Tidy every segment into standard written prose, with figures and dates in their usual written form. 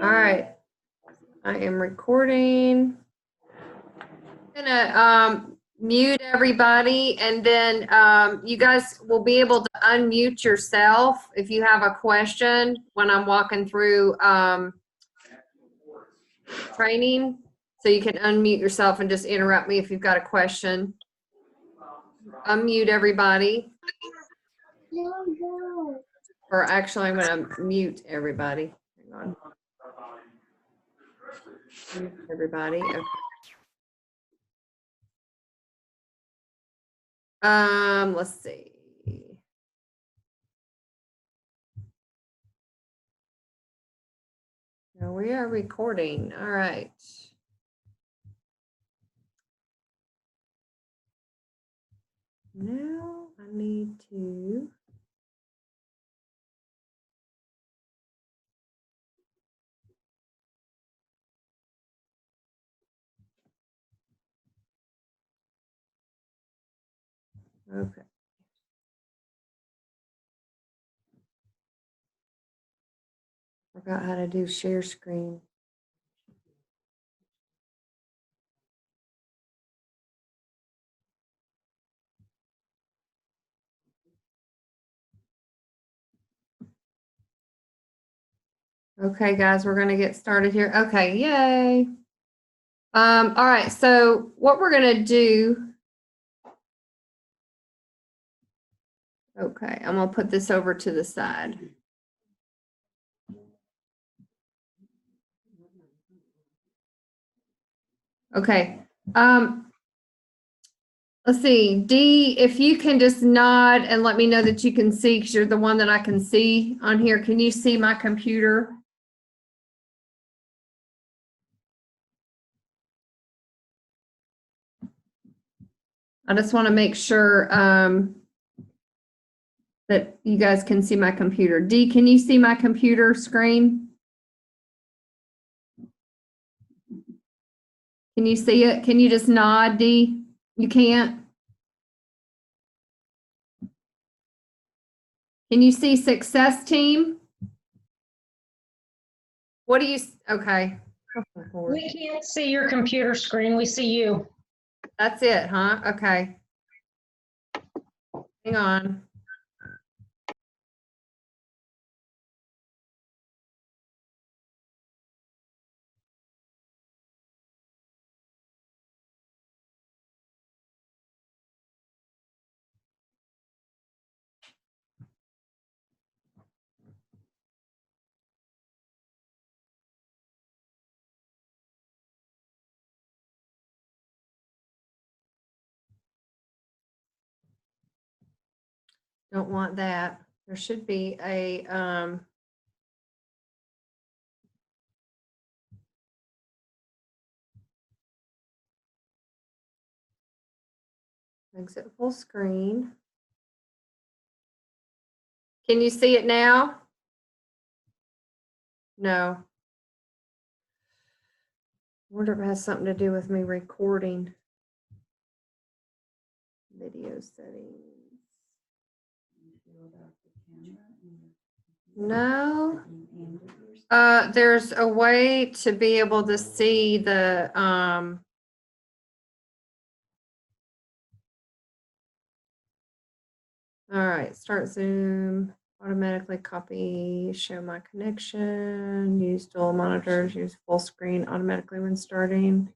All right. I am recording. I'm gonna mute everybody, and then you guys will be able to unmute yourself if you have a question when I'm walking through training. So you can unmute yourself and just interrupt me if you've got a question. Unmute everybody. Or actually, I'm going to mute everybody. Hang on. Mute everybody. Okay. Let's see. Now we are recording. All right. Now I need to. Okay. Forgot how to do share screen. Okay, guys, we're going to get started here. Okay, yay. All right, so what we're going to do. Okay, I'm going to put this over to the side. Okay. Let's see, Dee, if you can just nod and let me know that you can see, because you're the one that I can see on here. Can you see my computer? I just want to make sure that you guys can see my computer. Dee, can you see my computer screen? Can you see it? Can you just nod, Dee? You can't? Can you see success team? What do you, okay. We can't see your computer screen. We see you. That's it, huh? Okay. Hang on. Don't want that. There should be a exit full screen. Can you see it now? No. I wonder if it has something to do with me recording. Video settings. No. There's a way to be able to see the all right, start Zoom, automatically copy, show my connection, use dual monitors, use full screen automatically when starting.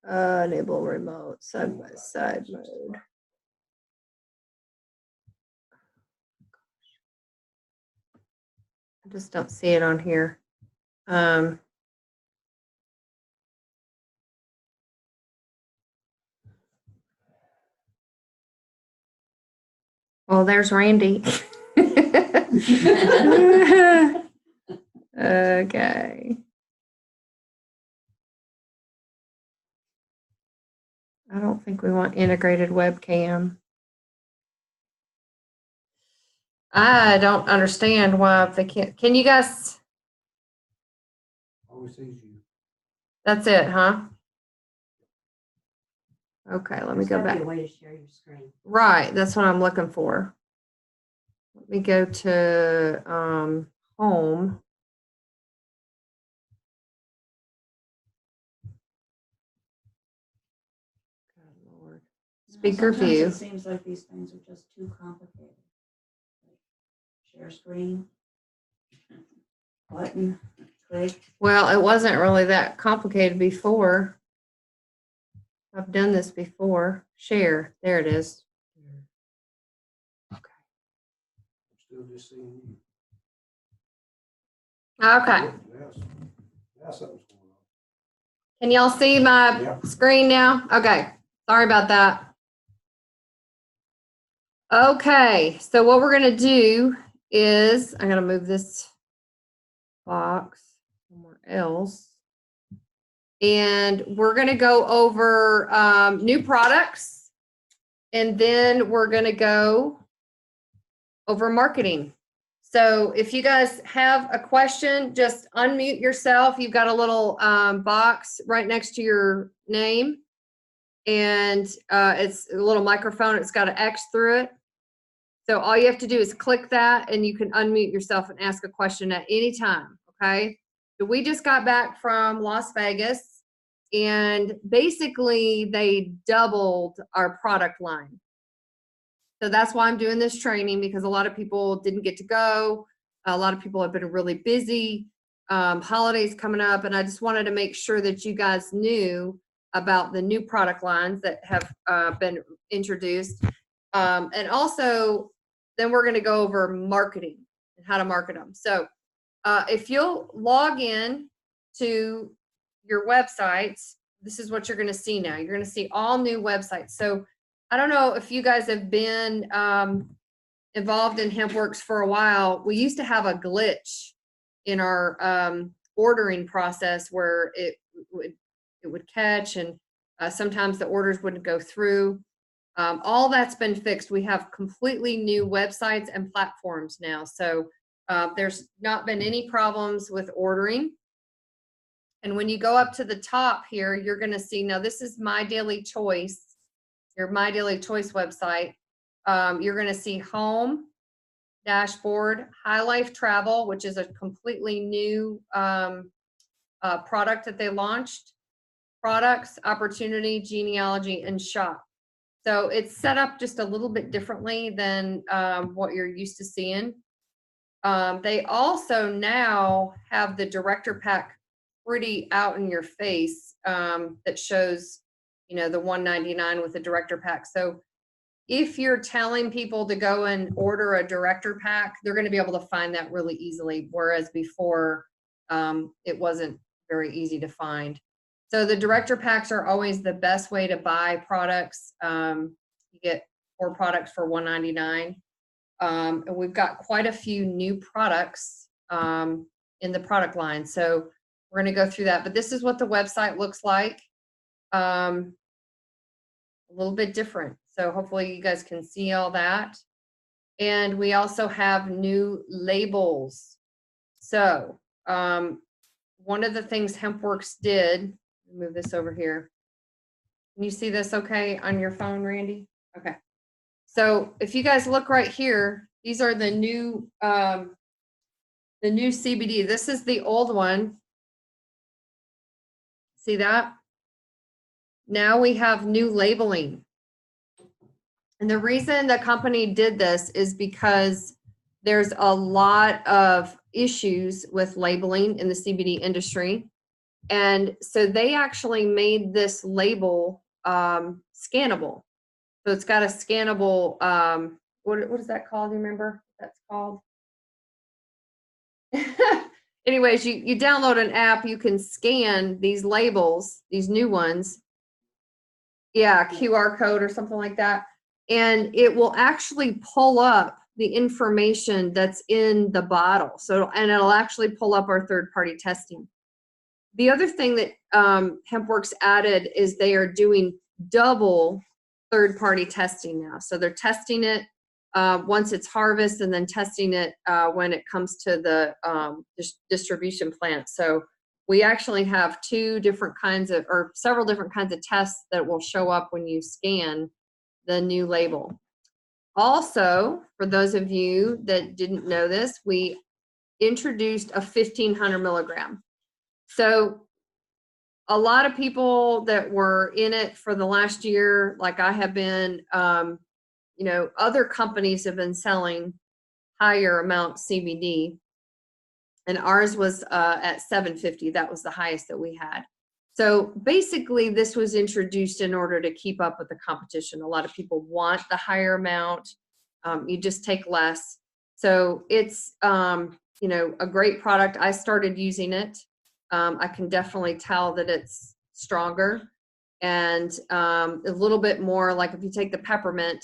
Enable remote side-by-side mode. I just don't see it on here. Oh, there's Randy. Okay. I don't think we want integrated webcam. I don't understand why they can't. Can you guys? Always sees you. That's it, huh? Okay, let me go back. There's gotta be a way to share your screen. Right, that's what I'm looking for. Let me go to home. Good Lord. Speaker Sometimes view. it seems like these things are just too complicated. Share screen, button, click. Well, it wasn't really that complicated before. I've done this before. Share. There it is. I'm still just seeing you. Okay. Now something's going on. Can y'all see my Yeah. screen now? Okay. Sorry about that. Okay. So what we're going to do is I'm going to move this box somewhere else. And we're going to go over new products. And then we're going to go over marketing. So if you guys have a question, just unmute yourself. You've got a little box right next to your name. And it's a little microphone. It's got an X through it. So all you have to do is click that and you can unmute yourself and ask a question at any time, okay? So we just got back from Las Vegas and basically they doubled our product line. So that's why I'm doing this training, because a lot of people didn't get to go. A lot of people have been really busy. Holidays coming up, and I just wanted to make sure that you guys knew about the new product lines that have been introduced. And also, then we're going to go over marketing and how to market them. So if you'll log in to your websites, this is what you're going to see now. You're going to see all new websites. So I don't know if you guys have been involved in Hempworx for a while. We used to have a glitch in our ordering process where it would catch, and sometimes the orders wouldn't go through. All that's been fixed. We have completely new websites and platforms now. So there's not been any problems with ordering. And when you go up to the top here, you're going to see, now this is My Daily Choice, your My Daily Choice website. You're going to see home, dashboard, High Life Travel, which is a completely new product that they launched, products, opportunity, genealogy, and shop. So it's set up just a little bit differently than what you're used to seeing. They also now have the director pack pretty out in your face that shows, you know, the $199 with the director pack. So if you're telling people to go and order a director pack, they're going to be able to find that really easily, whereas before it wasn't very easy to find. So the director packs are always the best way to buy products. You get 4 products for $199. And we've got quite a few new products in the product line. So we're going to go through that. But this is what the website looks like. A little bit different. So hopefully you guys can see all that. And we also have new labels. So one of the things Hempworx did, move this over here. Can you see this okay on your phone, Randy? Okay. So if you guys look right here, these are the new CBD. This is the old one. See that? Now we have new labeling. And the reason the company did this is because there's a lot of issues with labeling in the CBD industry. And so they actually made this label scannable. So it's got a scannable, what is that called? Do you remember what that's called? Anyways, you download an app, you can scan these labels, these new ones. Yeah, QR code or something like that. And it will actually pull up the information that's in the bottle. So, and it'll actually pull up our third-party testing. The other thing that Hempworx added is they are doing double third-party testing now. So they're testing it once it's harvest, and then testing it when it comes to the distribution plant. So we actually have 2 different kinds of, or several different kinds of tests that will show up when you scan the new label. Also, for those of you that didn't know this, we introduced a 1,500 milligram. So a lot of people that were in it for the last year, like I have been, you know, other companies have been selling higher amount CBD, and ours was at 750. That was the highest that we had. So basically, this was introduced in order to keep up with the competition. A lot of people want the higher amount. You just take less. So it's, you know, a great product. I started using it. I can definitely tell that it's stronger and a little bit more like if you take the peppermint,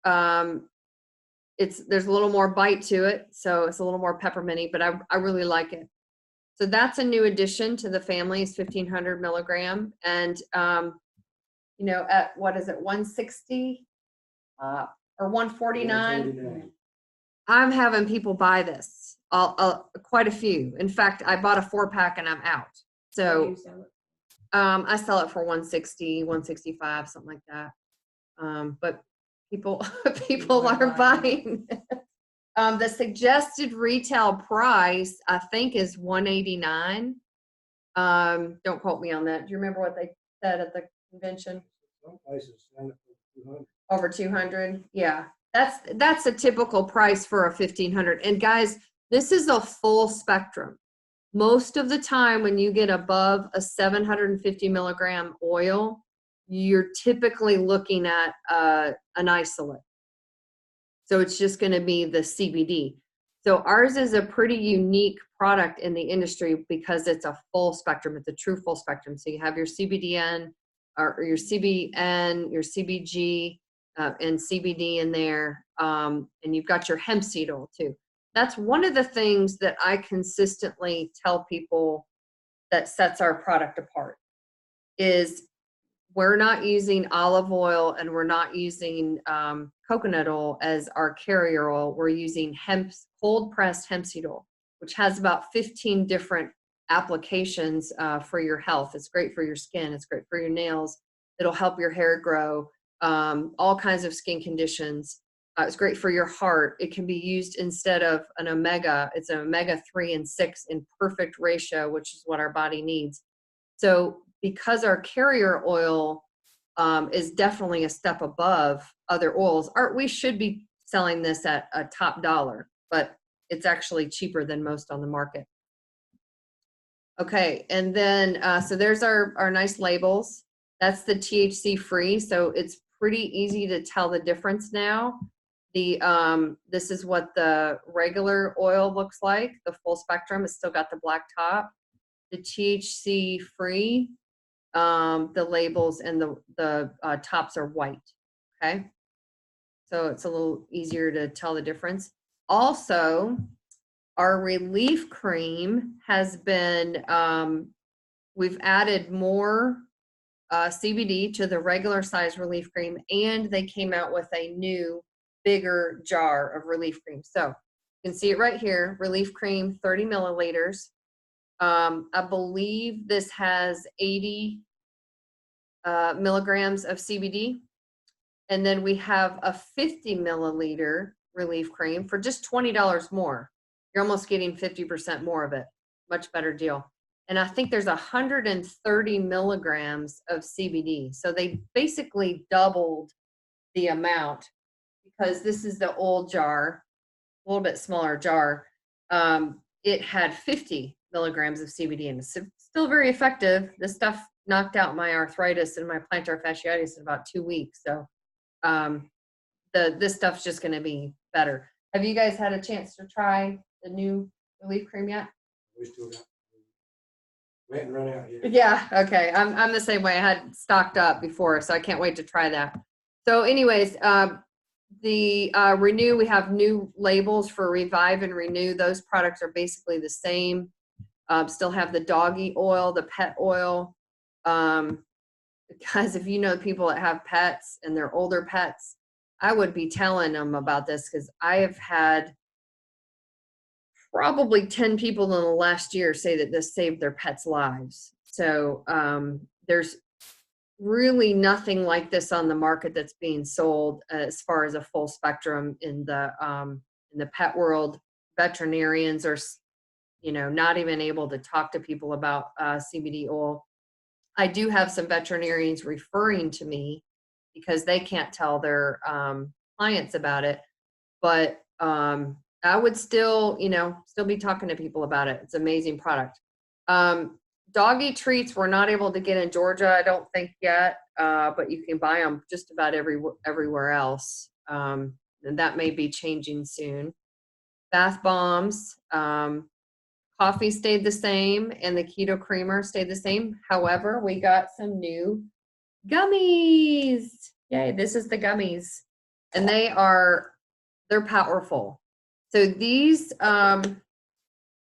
there's a little more bite to it. So it's a little more pepperminty, but I really like it. So that's a new addition to the family, is 1,500 milligram. And, you know, at what is it, 160 or 149? 149. I'm having people buy this, quite a few. In fact, I bought a 4-pack and I'm out. What do So you sell it? I sell it for 160, 165, something like that. But people People are are buying. buying. The suggested retail price, I think, is 189. Don't quote me on that. Do you remember what they said at the convention? Some places sell it for 200. Over 200? Yeah. That's a typical price for a 1,500. And guys, this is a full spectrum. Most of the time when you get above a 750 milligram oil, you're typically looking at an isolate. So it's just going to be the CBD. So ours is a pretty unique product in the industry because it's a full spectrum. It's a true full spectrum. So you have your CBDN or your CBN, your CBG, and CBD in there. And you've got your hemp seed oil too. That's one of the things that I consistently tell people that sets our product apart is we're not using olive oil and we're not using coconut oil as our carrier oil. We're using cold pressed hemp seed oil, which has about 15 different applications for your health. It's great for your skin. It's great for your nails. It'll help your hair grow, all kinds of skin conditions. It's great for your heart. It can be used instead of an omega. It's an omega 3 and 6 in perfect ratio, which is what our body needs. So because our carrier oil is definitely a step above other oils, we should be selling this at a top dollar, but it's actually cheaper than most on the market. Okay, and then, so there's our nice labels. That's the THC free, so it's pretty easy to tell the difference now. This is what the regular oil looks like, the full spectrum. It's still got the black top. The THC free, the labels and the tops are white, okay? So it's a little easier to tell the difference. Also, our relief cream has been, we've added more CBD to the regular size relief cream, and they came out with a new bigger jar of relief cream. So you can see it right here, relief cream, 30 milliliters. I believe this has 80 milligrams of CBD. And then we have a 50 milliliter relief cream for just $20 more. You're almost getting 50% more of it. Much better deal. And I think there's 130 milligrams of CBD. So they basically doubled the amount because this is the old jar, a little bit smaller jar. It had 50 milligrams of CBD and it's still very effective. This stuff knocked out my arthritis and my plantar fasciitis in about 2 weeks. So this stuff's just going to be better. Have you guys had a chance to try the new relief cream yet? We still got, we hadn't run out yet. Yeah. Okay. I'm the same way. I had stocked up before, so I can't wait to try that. So anyways, the Renew, we have new labels for Revive and Renew. Those products are basically the same. Still have the doggy oil, the pet oil. Guys, if you know people that have pets and they're older pets, I would be telling them about this because I have had probably 10 people in the last year say that this saved their pets' lives. So there's really nothing like this on the market that's being sold as far as a full spectrum in the pet world veterinarians are, not even able to talk to people about CBD oil. I do have some veterinarians referring to me because they can't tell their clients about it, but I would still, still be talking to people about it. It's an amazing product. Doggy treats we're not able to get in Georgia, I don't think yet, but you can buy them just about everywhere else. And that may be changing soon. Bath bombs, coffee stayed the same, and the keto creamer stayed the same. However, we got some new gummies. Yay, this is the gummies. And they're powerful. So these,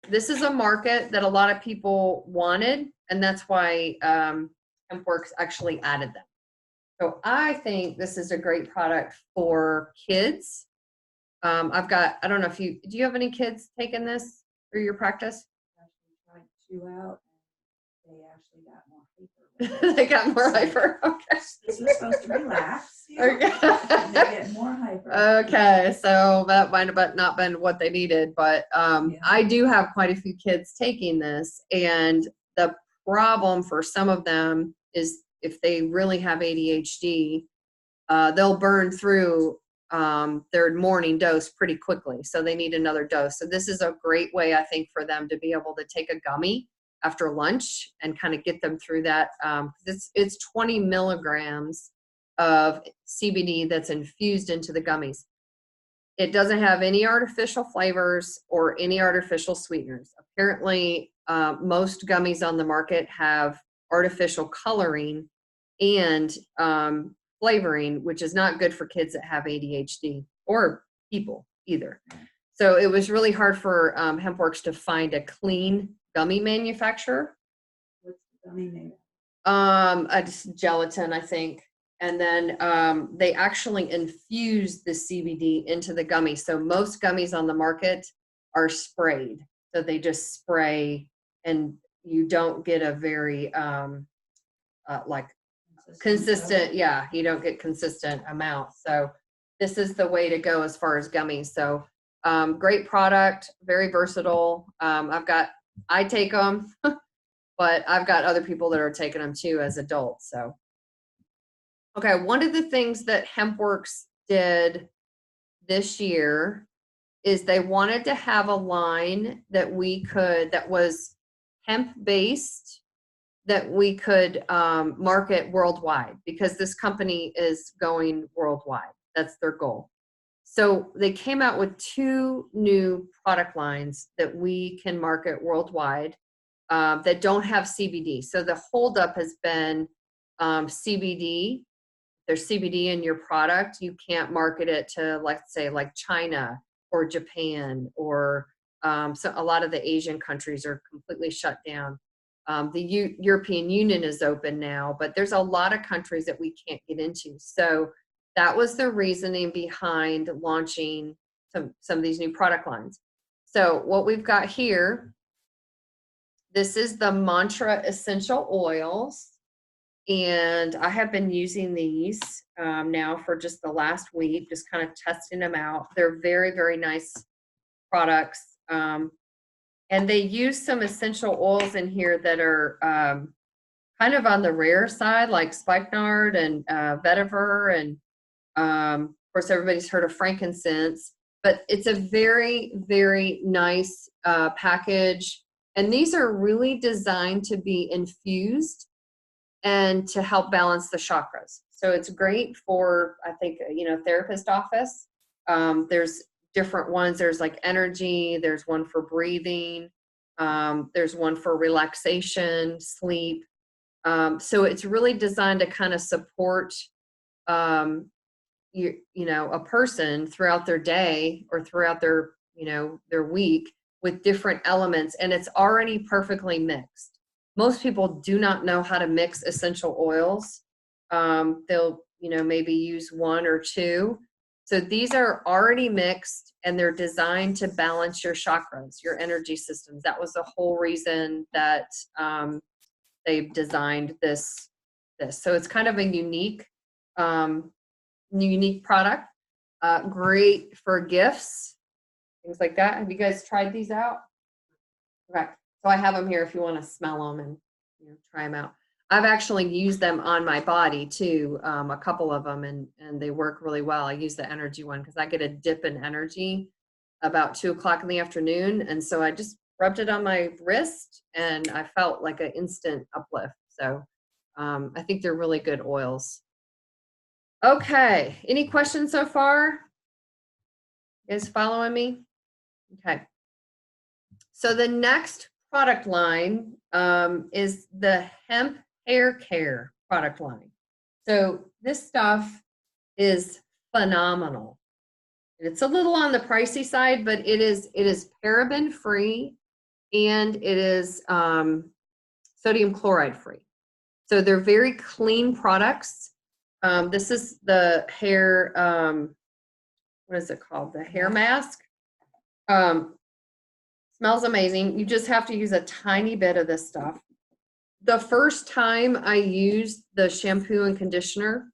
this is a market that a lot of people wanted, and that's why Hempworx actually added them. So I think this is a great product for kids. I don't know if do you have any kids taking this through your practice? Actually tried 2 out, and they actually got more hyper. They got more hyper. Okay. This was supposed to relax you. Okay. And they get more hyper. Okay, so that might have not been what they needed, but Yeah. I do have quite a few kids taking this, and the problem for some of them is if they really have ADHD, they'll burn through their morning dose pretty quickly, so they need another dose. So this is a great way, I think, for them to be able to take a gummy after lunch and kind of get them through that. It's 20 milligrams of CBD that's infused into the gummies. It doesn't have any artificial flavors or any artificial sweeteners. Apparently, most gummies on the market have artificial coloring and flavoring, which is not good for kids that have ADHD or people either. So it was really hard for Hempworx to find a clean gummy manufacturer. What's the gummy made Just gelatin, I think. And then they actually infuse the CBD into the gummy. So most gummies on the market are sprayed. So they just spray, and you don't get a very consistent, yeah, you don't get consistent amount. So this is the way to go as far as gummies. So great product, very versatile. I take them, but I've got other people that are taking them too as adults. So, okay, one of the things that Hempworx did this year is they wanted to have a line that was hemp-based, that we could market worldwide, because this company is going worldwide. That's their goal. So they came out with 2 new product lines that we can market worldwide that don't have CBD. So the holdup has been CBD. There's CBD in your product. You can't market it to, let's say, like China or Japan, or so a lot of the Asian countries are completely shut down. The European Union is open now, but there's a lot of countries that we can't get into. So that was the reasoning behind launching some of these new product lines. So what we've got here, this is the Mantra Essential Oils, and I have been using these now for just the last week, just kind of testing them out. They're very, very nice products. And they use some essential oils in here that are kind of on the rare side, like spikenard and vetiver, and of course everybody's heard of frankincense. But it's a very, very nice package, and these are really designed to be infused and to help balance the chakras. So it's great for, I think, therapist office. There's different ones. There's like energy, there's one for breathing, there's one for relaxation, sleep. So it's really designed to kind of support a person throughout their day or throughout their week with different elements, and it's already perfectly mixed. Most people do not know how to mix essential oils. They'll maybe use 1 or 2. So these are already mixed, and they're designed to balance your chakras, your energy systems. That was the whole reason that they've designed this. So it's kind of a unique product. Great for gifts. things like that. Have you guys tried these out? Okay, so I have them here if you want to smell them and try them out. I've actually used them on my body too, a couple of them, and they work really well. I use the energy one because I get a dip in energy about 2 o'clock in the afternoon, and so I just rubbed it on my wrist, and I felt like an instant uplift. So I think they're really good oils. Okay, any questions so far? You guys following me? Okay. So the next product line is the hemp hair care product line. So this stuff is phenomenal. It's a little on the pricey side, but it is paraben free and it is sodium chloride free. So they're very clean products. This is the hair, what is it called? The hair mask. Smells amazing. You just have to use a tiny bit of this stuff. The first time I used the shampoo and conditioner,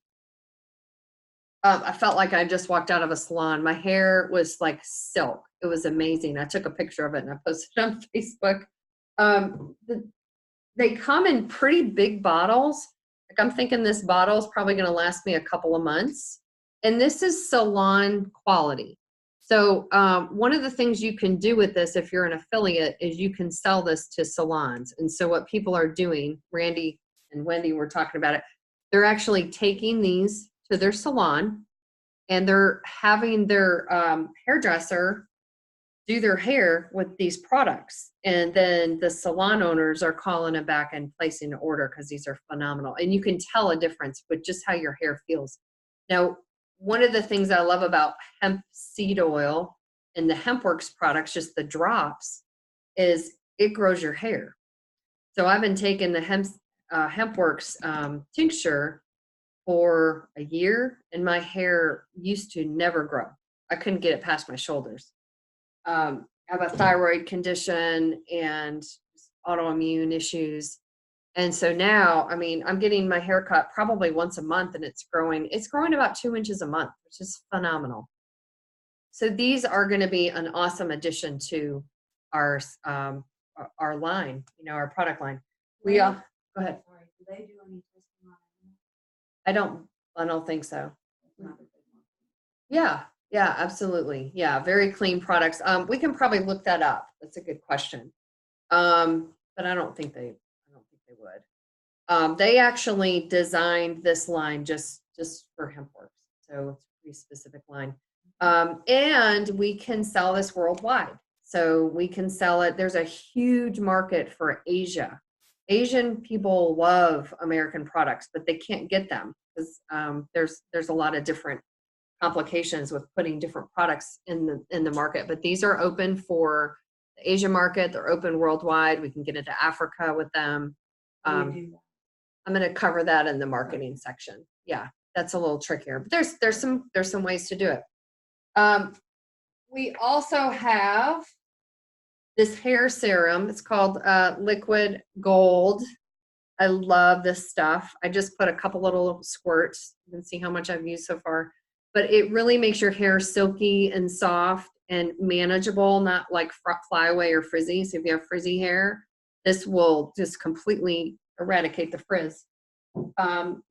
I felt like I just walked out of a salon. My hair was like silk. It was amazing. I took a picture of it and I posted it on Facebook. They come in pretty big bottles. Like I'm thinking this bottle is probably going to last me a couple of months. And this is salon quality. So one of the things you can do with this, if you're an affiliate, is you can sell this to salons. And so what people are doing, Randy and Wendy were talking about it, they're actually taking these to their salon and they're having their hairdresser do their hair with these products. And then the salon owners are calling them back and placing an order because these are phenomenal. And you can tell a difference with just how your hair feels. Now, one of the things I love about hemp seed oil and the Hempworx products, just the drops, is it grows your hair. So I've been taking the Hempworx tincture for a year, and my hair used to never grow. I couldn't get it past my shoulders. I have a thyroid condition and autoimmune issues. And so now, I mean, I'm getting my hair cut probably once a month and it's growing about 2 inches a month, which is phenomenal. So these are going to be an awesome addition to our line, our product line. Go ahead. Sorry, do they do any testing on animals? I don't think so. That's not a good one. Yeah, absolutely. Yeah, very clean products. We can probably look that up. That's a good question. But I don't think they would. They actually designed this line just for Hempworx, so it's a pretty specific line. And we can sell this worldwide. So we can sell it. There's a huge market for Asia. Asian people love American products, but they can't get them because there's a lot of different complications with putting different products in the market. But these are open for the Asia market. They're open worldwide. We can get into Africa with them. Do we do that? I'm going to cover that in the marketing section. Yeah, that's a little trickier, but there's some ways to do it. We also have this hair serum. It's called Liquid Gold. I love this stuff. I just put a couple little squirts. You can see how much I've used so far, but it really makes your hair silky and soft and manageable, not like fly away or frizzy. So if you have frizzy hair, this will just completely eradicate the frizz.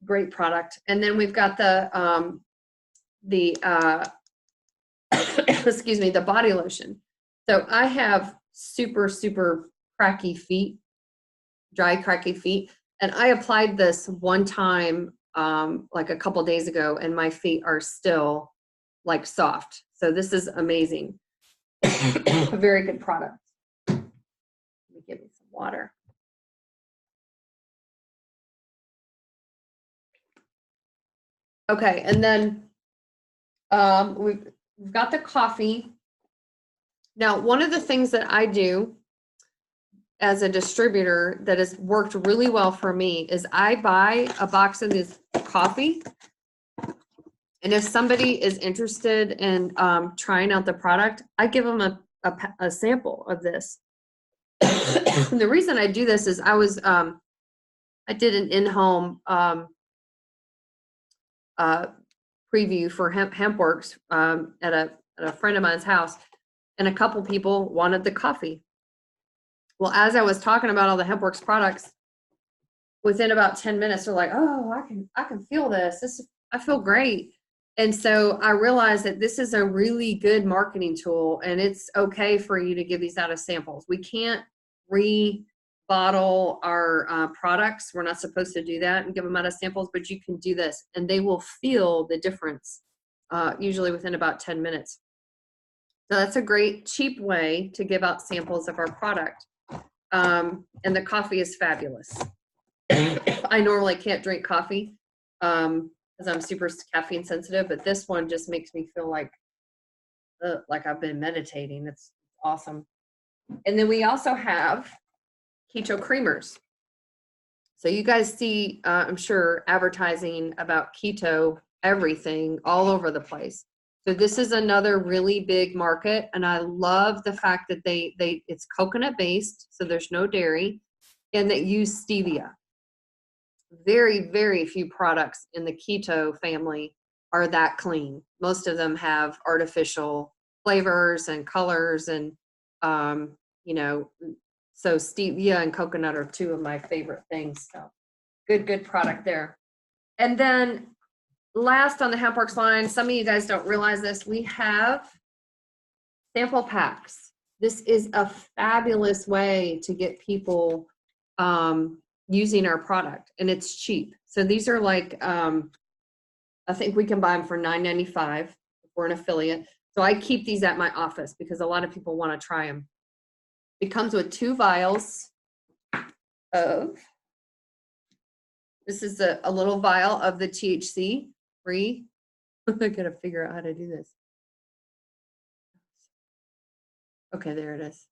Great product. And then we've got the excuse me, the body lotion. So I have super cracky feet, dry cracky feet, and I applied this one time like a couple days ago, and my feet are still like soft. So this is amazing. A very good product. Let me give me some water. Okay, and then we've got the coffee. Now, one of the things that I do as a distributor that has worked really well for me is I buy a box of this coffee. And if somebody is interested in trying out the product, I give them a sample of this. The reason I do this is I did an in-home preview for Hempworx at a friend of mine's house. and a couple people wanted the coffee. Well, as I was talking about all the Hempworx products, within about 10 minutes, they're like, oh, I can feel this. I feel great. And so I realized that this is a really good marketing tool, and it's okay for you to give these out as samples. We can't rebottle our products. We're not supposed to do that and give them out as samples, but you can do this, and they will feel the difference usually within about 10 minutes. So that's a great, cheap way to give out samples of our product. And the coffee is fabulous. I normally can't drink coffee because I'm super caffeine sensitive, but this one just makes me feel like I've been meditating. It's awesome. And then we also have keto creamers. So you guys see, I'm sure, advertising about keto everything all over the place. So this is another really big market, and I love the fact that it's coconut based, so there's no dairy, and they use stevia. Very, very few products in the keto family are that clean. Most of them have artificial flavors and colors, and you know, so stevia and coconut are two of my favorite things. So good product there. And then last on the Hempworx line, some of you guys don't realize this, we have sample packs. This is a fabulous way to get people using our product, and it's cheap. So these are like, I think we can buy them for $9.95 if we're an affiliate. So I keep these at my office because a lot of people want to try them. It comes with 2 vials of, this is a little vial of the THC free. I gotta figure out how to do this. Okay, there it is.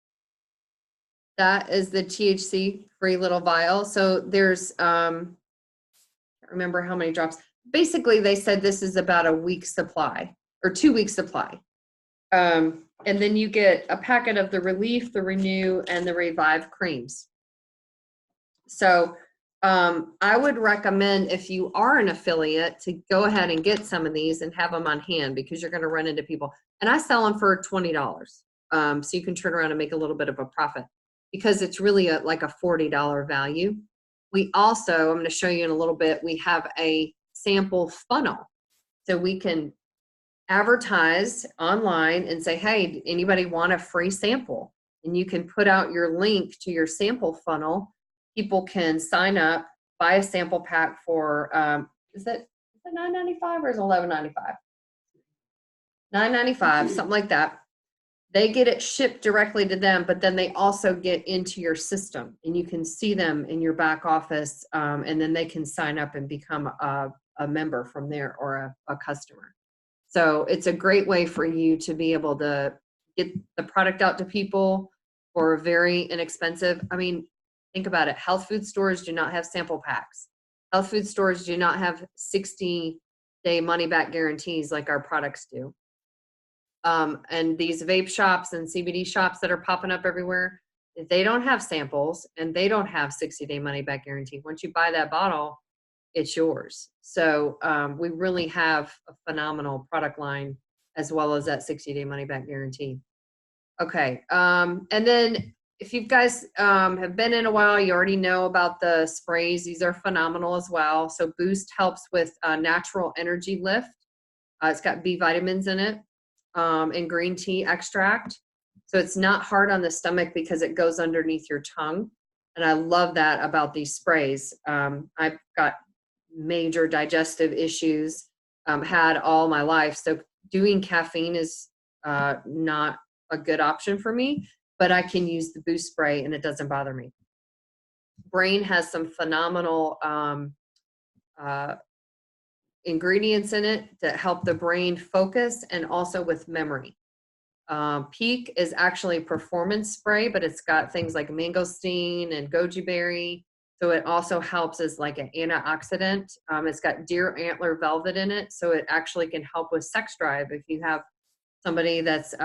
That is the THC free little vial. So there's, I can't remember how many drops. Basically, they said this is about a week's supply or 2 weeks supply. And then you get a packet of the Relief, the Renew, and the Revive creams. So I would recommend, if you are an affiliate, to go ahead and get some of these and have them on hand, because you're going to run into people. And I sell them for $20. So you can turn around and make a little bit of a profit, because it's really like a $40 value. We also, I'm going to show you in a little bit, we have a sample funnel. So we can advertise online and say, hey, anybody want a free sample? And you can put out your link to your sample funnel. People can sign up, buy a sample pack for, is it $9.95 or is it $11.95? $9.95, something like that. They get it shipped directly to them, but then they also get into your system, and you can see them in your back office, and then they can sign up and become a member from there, or a customer. So it's a great way for you to be able to get the product out to people for very inexpensive. I mean, think about it. Health food stores do not have sample packs. Health food stores do not have 60-day money-back guarantees like our products do. And these vape shops and CBD shops that are popping up everywhere, they don't have samples, and they don't have 60-day money-back guarantee. Once you buy that bottle, it's yours. So we really have a phenomenal product line, as well as that 60-day money-back guarantee. Okay, and then if you guys have been in a while, you already know about the sprays. These are phenomenal as well. So Boost helps with natural energy lift. It's got B vitamins in it, and green tea extract. So it's not hard on the stomach because it goes underneath your tongue. And I love that about these sprays. I've got major digestive issues, had all my life. So doing caffeine is not a good option for me, but I can use the Boost spray and it doesn't bother me. Brain has some phenomenal ingredients in it that help the brain focus, and also with memory. Peak is actually a performance spray, but it's got things like mangosteen and goji berry. So it also helps as like an antioxidant. It's got deer antler velvet in it. So it actually can help with sex drive. If you have somebody that's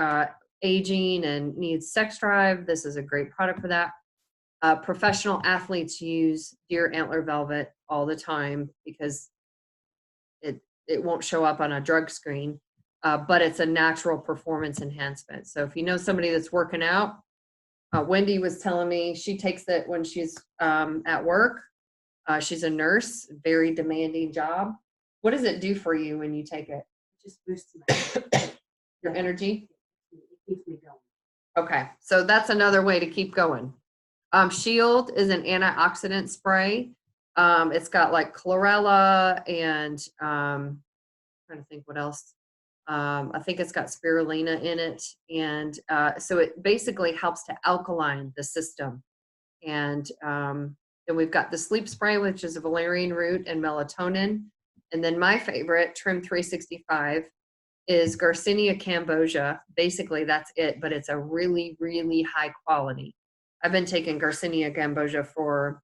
aging and needs sex drive, this is a great product for that. Professional athletes use deer antler velvet all the time because it won't show up on a drug screen. but it's a natural performance enhancement. So if you know somebody that's working out, Wendy was telling me she takes it when she's at work. She's a nurse, very demanding job. What does it do for you when you take it? Just boosts Your energy? it keeps me going. Okay, so that's another way to keep going. Shield is an antioxidant spray. It's got like chlorella and trying to think what else. I think it's got spirulina in it, and so it basically helps to alkaline the system. And then we've got the sleep spray, which is a valerian root and melatonin. And then my favorite, Trim 365, is Garcinia cambogia. Basically, that's it, but it's a really, really high quality. I've been taking Garcinia cambogia for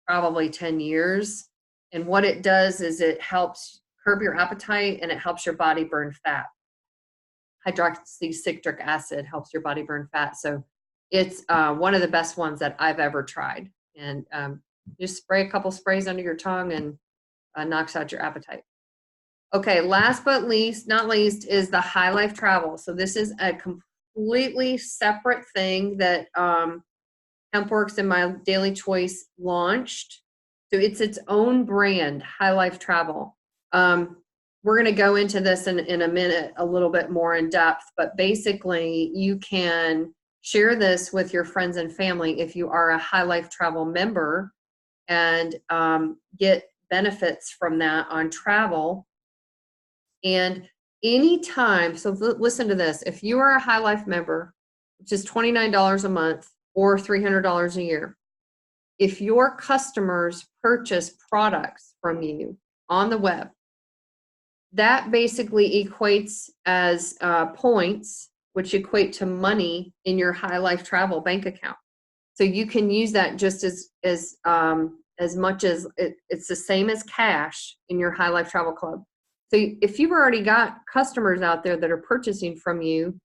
probably 10 years. And what it does is it helps curb your appetite and it helps your body burn fat. Hydroxycitric acid helps your body burn fat. So it's one of the best ones that I've ever tried. And just spray a couple sprays under your tongue and knocks out your appetite. Okay, last but not least is the High Life Travel. So this is a completely separate thing that Hempworx and My Daily Choice launched. So it's its own brand, High Life Travel. We're going to go into this in a minute a little bit more in depth, but basically you can share this with your friends and family if you are a High Life Travel member and get benefits from that on travel. And anytime, so listen to this, if you are a High Life member, which is $29 a month or $300 a year, if your customers purchase products from you on the web, that basically equates as points, which equate to money in your High Life Travel bank account. So you can use that just as much as it's the same as cash in your High Life Travel Club. So if you've already got customers out there that are purchasing from you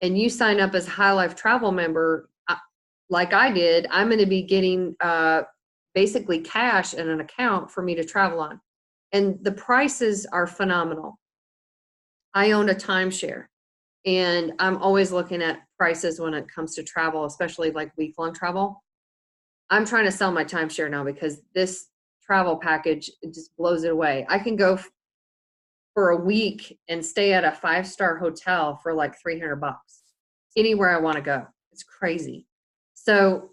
and you sign up as a High Life Travel member, like I did, I'm going to be getting basically cash in an account for me to travel on. And the prices are phenomenal. I own a timeshare and I'm always looking at prices when it comes to travel, especially like week-long travel. I'm trying to sell my timeshare now because this travel package, it just blows it away. I can go for a week and stay at a 5-star hotel for like $300 anywhere I want to go. It's crazy. So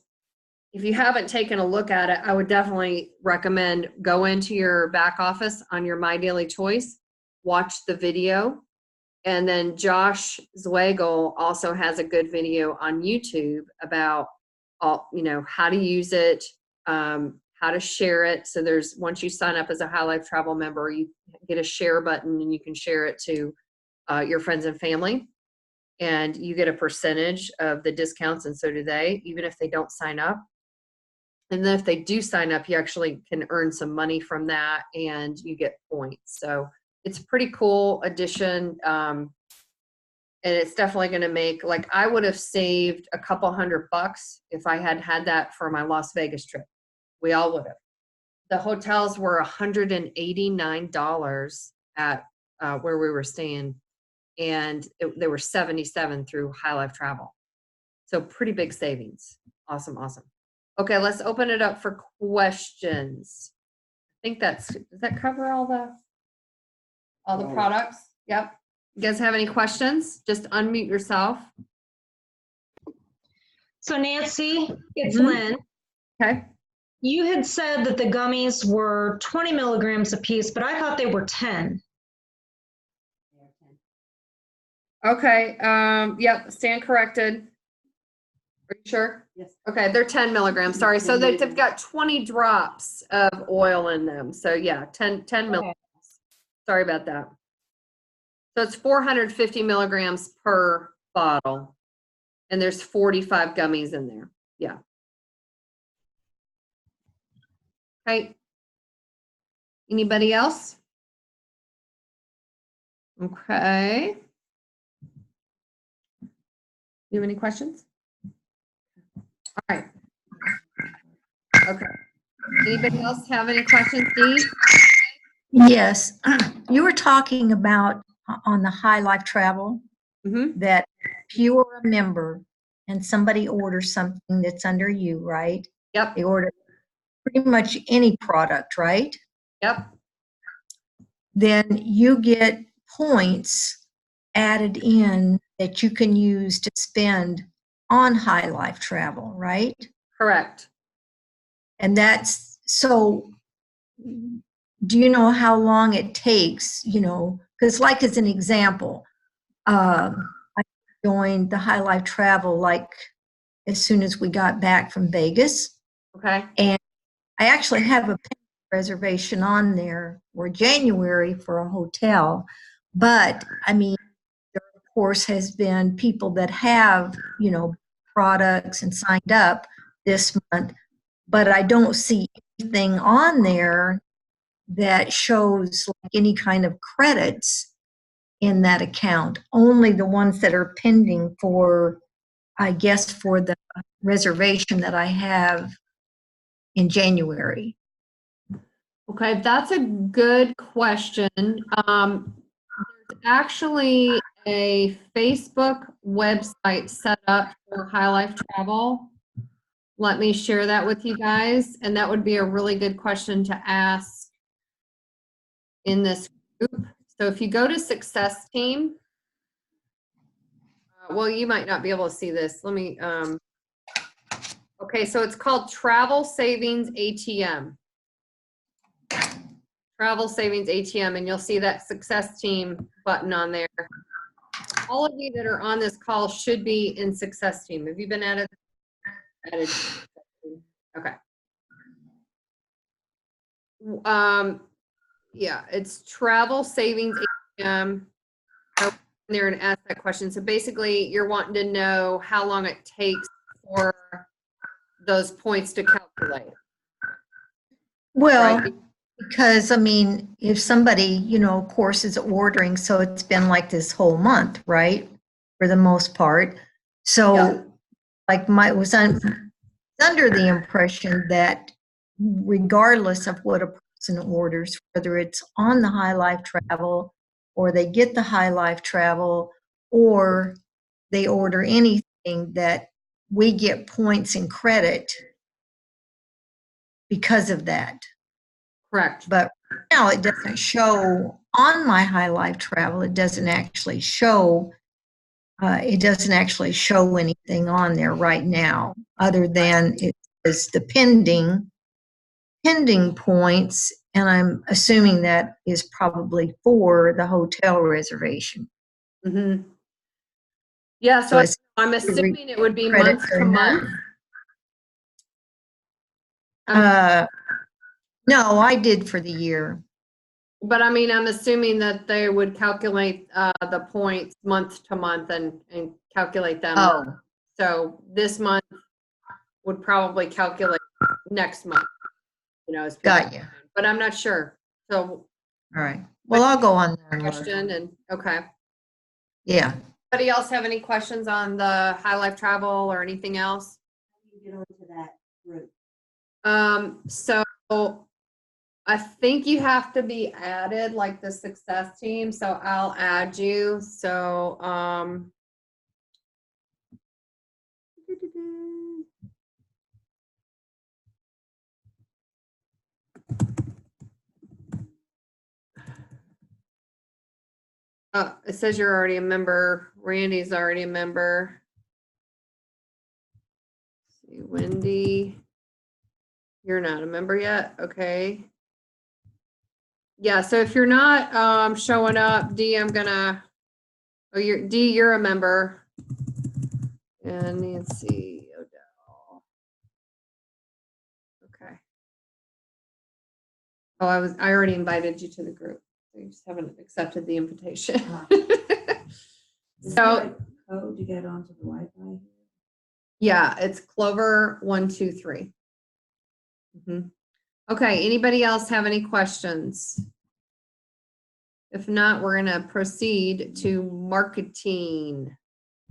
if you haven't taken a look at it, I would definitely recommend go into your back office on your My Daily Choice, watch the video, and then Josh Zweigel also has a good video on YouTube about how to use it, how to share it. So there's, once you sign up as a High Life Travel member, you get a share button and you can share it to your friends and family. And you get a percentage of the discounts, and so do they, even if they don't sign up. And then if they do sign up, you actually can earn some money from that and you get points. So it's a pretty cool addition. And it's definitely going to make, like, I would have saved a couple $100 if I had had that for my Las Vegas trip. We all would have. The hotels were $189 at where we were staying. And they were $77 through High Life Travel. So pretty big savings. Awesome, awesome. Okay, let's open it up for questions. I think does that cover all the products? Yep. You guys have any questions? Just unmute yourself. So Nancy, it's Mhm. Lynn. Okay. You had said that the gummies were 20 milligrams a piece, but I thought they were 10. Okay. Yep. Stand corrected. Are you sure? Yes. Okay. They're 10 milligrams. Sorry. So they've got 20 drops of oil in them. So yeah, 10 milligrams. Sorry about that. So it's 450 milligrams per bottle. And there's 45 gummies in there. Yeah. Okay. Anybody else? Okay. You have any questions? All right. Okay. Anybody else have any questions, Dee? Yes, you were talking about on the High Life Travel, Mm-hmm. that if you are a member and somebody orders something that's under you, right? Yep. They order pretty much any product, right? Yep. Then you get points added in that you can use to spend on High Life Travel, right? Correct. And that's so. Do you know how long it takes? You know, because like as an example, I joined the High Life Travel like as soon as we got back from Vegas, Okay. and I actually have a reservation on there for January for a hotel. But I mean, there of course has been people that have, you know, products and signed up this month, but I don't see anything on there that shows like any kind of credits in that account. Only the ones that are pending for, I guess, for the reservation that I have in January. Okay, that's a good question. There's actually a Facebook website set up for High Life Travel. Let me share that with you guys, and that would be a really good question to ask in this group. So if you go to Success Team, well, you might not be able to see this. Let me, okay, so it's called Travel Savings ATM. Travel Savings ATM, and you'll see that Success Team button on there. All of you that are on this call should be in Success Team. Have you been added? Okay. Yeah, it's Travel Savings ATM. Go in there and ask that question. So basically, you're wanting to know how long it takes for those points to calculate. Well, Right. because I mean, if somebody, you know, of course, is ordering, so it's been like this whole month, right? For the most part. So, Yeah. like, was under the impression that regardless of what a person orders, whether it's on the High Life Travel or they get the High Life Travel or they order anything, that we get points and credit because of that. Correct. But now it doesn't show on my High Life Travel. It doesn't actually show. It doesn't actually show anything on there right now, other than it is the pending points, and I'm assuming that is probably for the hotel reservation. Mm-hmm. Yeah, So so it's I'm assuming it would be credit month or to month. No, I did for the year. But I mean, I'm assuming that they would calculate the points month to month and calculate them. Oh, So this month would probably calculate next month, you know, as people. got you. But I'm not sure. So All right. Well, I'll go on there and look. question and okay. Yeah. Anybody else have any questions on the High Life Travel or anything else? How do you get onto that group? So I think you have to be added like the Success Team. So I'll add you. So it says you're already a member. Randy's already a member. Let's see, Wendy, you're not a member yet. Okay. Yeah, so if you're not showing up, D, I'm gonna, oh, you're a member. And Nancy Odell. Okay. Oh, I already invited you to the group. You just haven't accepted the invitation. Is So there a code to get onto the Wi-Fi? yeah, it's Clover 123. Okay, anybody else have any questions? If not, we're gonna proceed to marketing.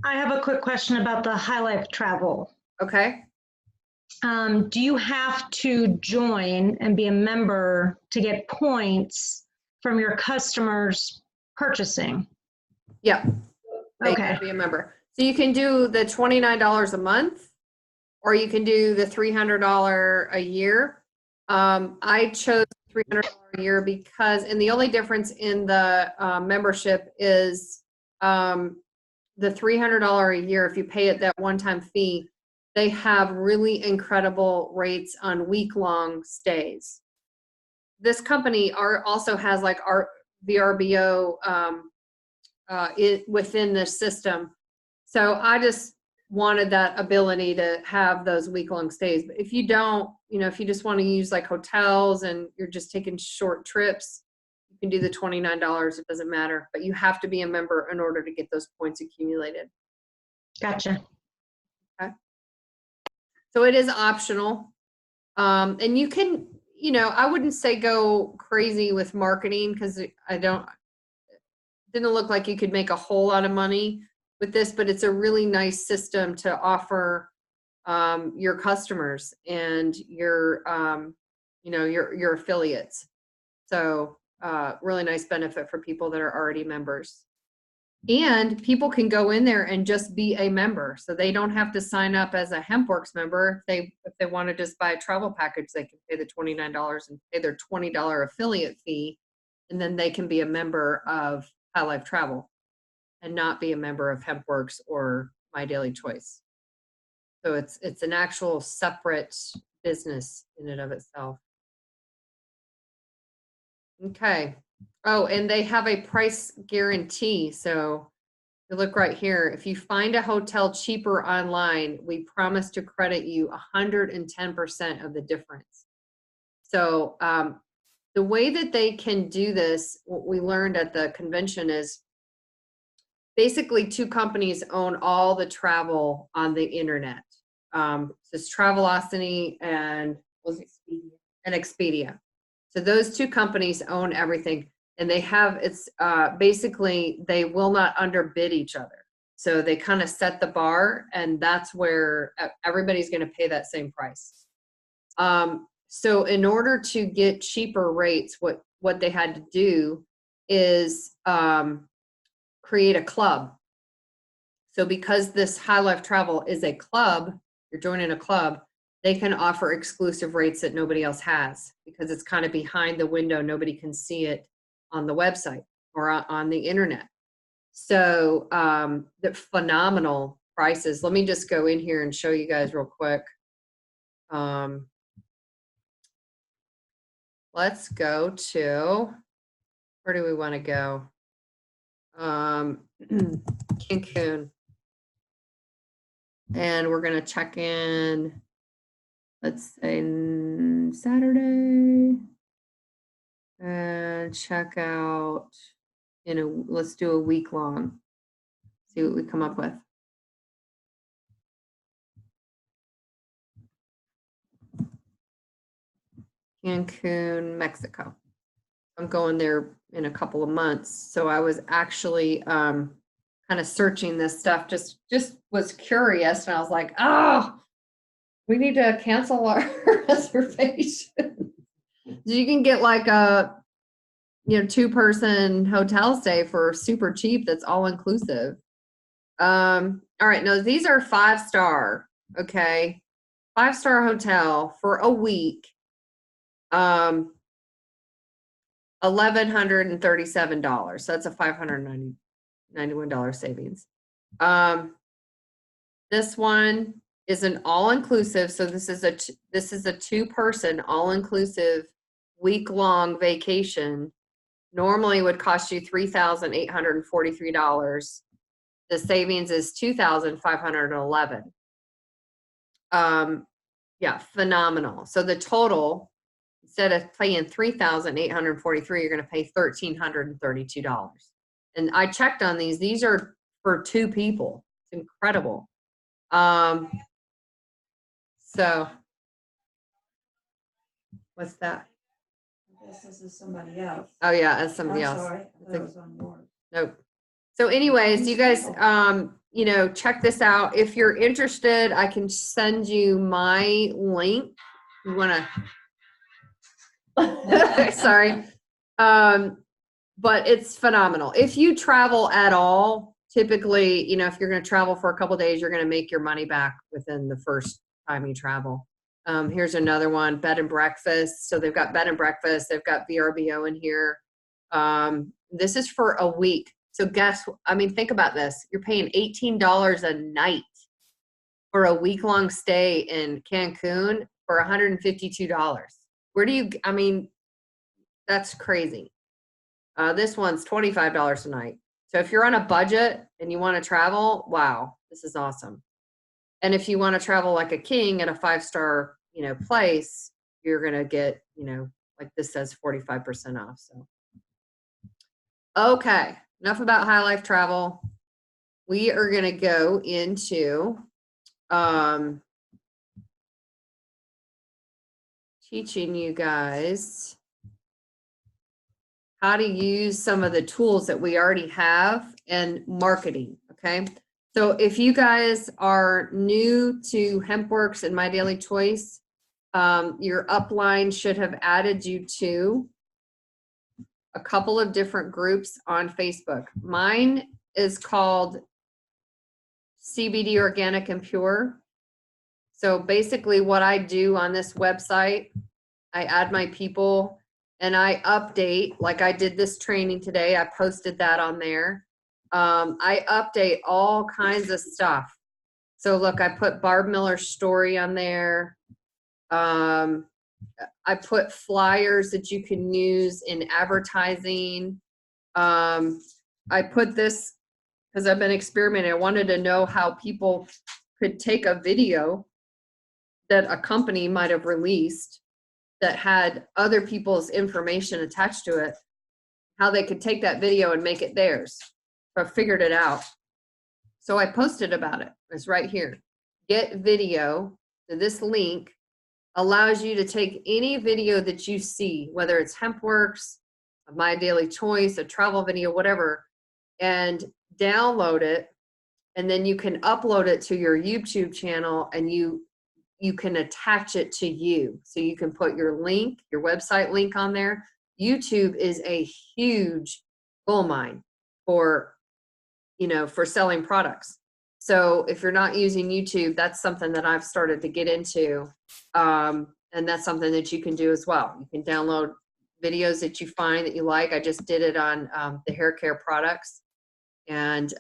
I have a quick question about the High Life Travel. Okay. Do you have to join and be a member to get points from your customers purchasing. Yeah. They Okay. can be a member. So you can do the $29 a month, or you can do the $300 a year. I chose $300 a year because, and the only difference in the membership is the $300 a year. If you pay it that one-time fee, they have really incredible rates on week-long stays. This company also has like our VRBO within the system. So I just wanted that ability to have those week-long stays. But if you don't, if you just want to use like hotels and you're just taking short trips, you can do the $29. It doesn't matter. But you have to be a member in order to get those points accumulated. Gotcha. Okay. So it is optional. And you can, I wouldn't say go crazy with marketing because didn't look like you could make a whole lot of money with this, but it's a really nice system to offer your customers and your affiliates. So really nice benefit for people that are already members. And people can go in there and just be a member. So they don't have to sign up as a Hempworx member. If they want to just buy a travel package, they can pay the $29 and pay their $20 affiliate fee. And then they can be a member of High Life Travel and not be a member of Hempworx or My Daily Choice. So it's an actual separate business in and of itself. Okay. Oh, and they have a price guarantee. So you look right here. If you find a hotel cheaper online, we promise to credit you 110% of the difference. So the way that they can do this, what we learned at the convention is basically two companies own all the travel on the internet. It's Travelocity and Expedia. So those two companies own everything, and they have basically they will not underbid each other. So they kind of set the bar, and that's where everybody's going to pay that same price. So in order to get cheaper rates, what they had to do is create a club. So because this High Life Travel is a club, you're joining a club, they can offer exclusive rates that nobody else has because it's kind of behind the window. Nobody can see it on the website or on the internet. So the phenomenal prices. Let me just go in here and show you guys real quick. Let's go to, where do we want to go? Cancun. And we're going to check in, let's say Saturday, and check out, let's do a week long, see what we come up with. Cancun, Mexico. I'm going there in a couple of months. So I was actually kind of searching this stuff, just was curious. And I was like, oh, we need to cancel our reservation. So you can get like a, 2-person hotel stay for super cheap. That's all inclusive. All right. No, these are 5-star. Okay. 5-star hotel for a week. $1,137. So that's a $591 savings. This one is an all-inclusive. So this is a 2-person all-inclusive week-long vacation. Normally would cost you $3,843. The savings is $2,511. Yeah, phenomenal. So the total, instead of paying $3,843, you're going to pay $1,332. And I checked on these. These are for 2 people. It's incredible. So what's that? I guess this is somebody else. Oh yeah, that's somebody I'm else. sorry, I thought it was on yours. Nope. So anyways, you guys, check this out. If you're interested, I can send you my link. You want to, sorry. but it's phenomenal. If you travel at all, typically, you know, if you're going to travel for a couple of days, you're going to make your money back within the first time you travel. Here's another one, bed and breakfast. So they've got bed and breakfast. They've got VRBO in here. This is for a week. So I mean, think about this. You're paying $18 a night for a week-long stay in Cancun for $152. I mean, that's crazy. This one's $25 a night. So if you're on a budget and you want to travel, wow, this is awesome. And if you want to travel like a king at a 5-star, you know, place, you're going to get, you know, like this says 45% off. So, okay, enough about high life travel. We are going to go into teaching you guys how to use some of the tools that we already have and marketing, okay? So if you guys are new to Hempworx and My Daily Choice, your upline should have added you to a couple of different groups on Facebook. Mine is called CBD Organic and Pure. So basically what I do on this website, I add my people and I update, like I did this training today, I posted that on there. I update all kinds of stuff. So look, I put Barb Miller's story on there. I put flyers that you can use in advertising. I put this because I've been experimenting. I wanted to know how people could take a video that a company might have released that had other people's information attached to it, how they could take that video and make it theirs. So I figured it out. So I posted about it. It's right here. Get video. So this link allows you to take any video that you see, whether it's Hempworx, My Daily Choice, a travel video, whatever, and download it. And then you can upload it to your YouTube channel and you can attach it to you. So you can put your link, your website link on there. YouTube is a huge gold mine for, you know, for selling products. So if you're not using YouTube, that's something that I've started to get into. And that's something that you can do as well. You can download videos that you find that you like. I just did it on the hair care products. And,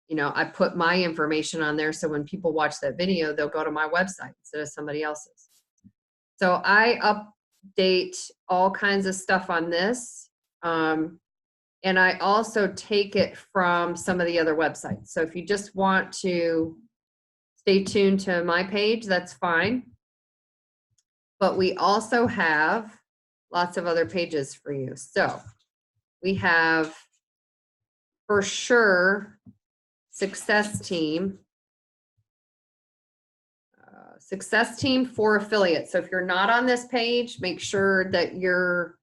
you know, I put my information on there. So when people watch that video, they'll go to my website instead of somebody else's. So I update all kinds of stuff on this. And I also take it from some of the other websites. So if you just want to stay tuned to my page, that's fine. But we also have lots of other pages for you. So we have, for sure, Success Team. Success Team for affiliates. So if you're not on this page, make sure that you're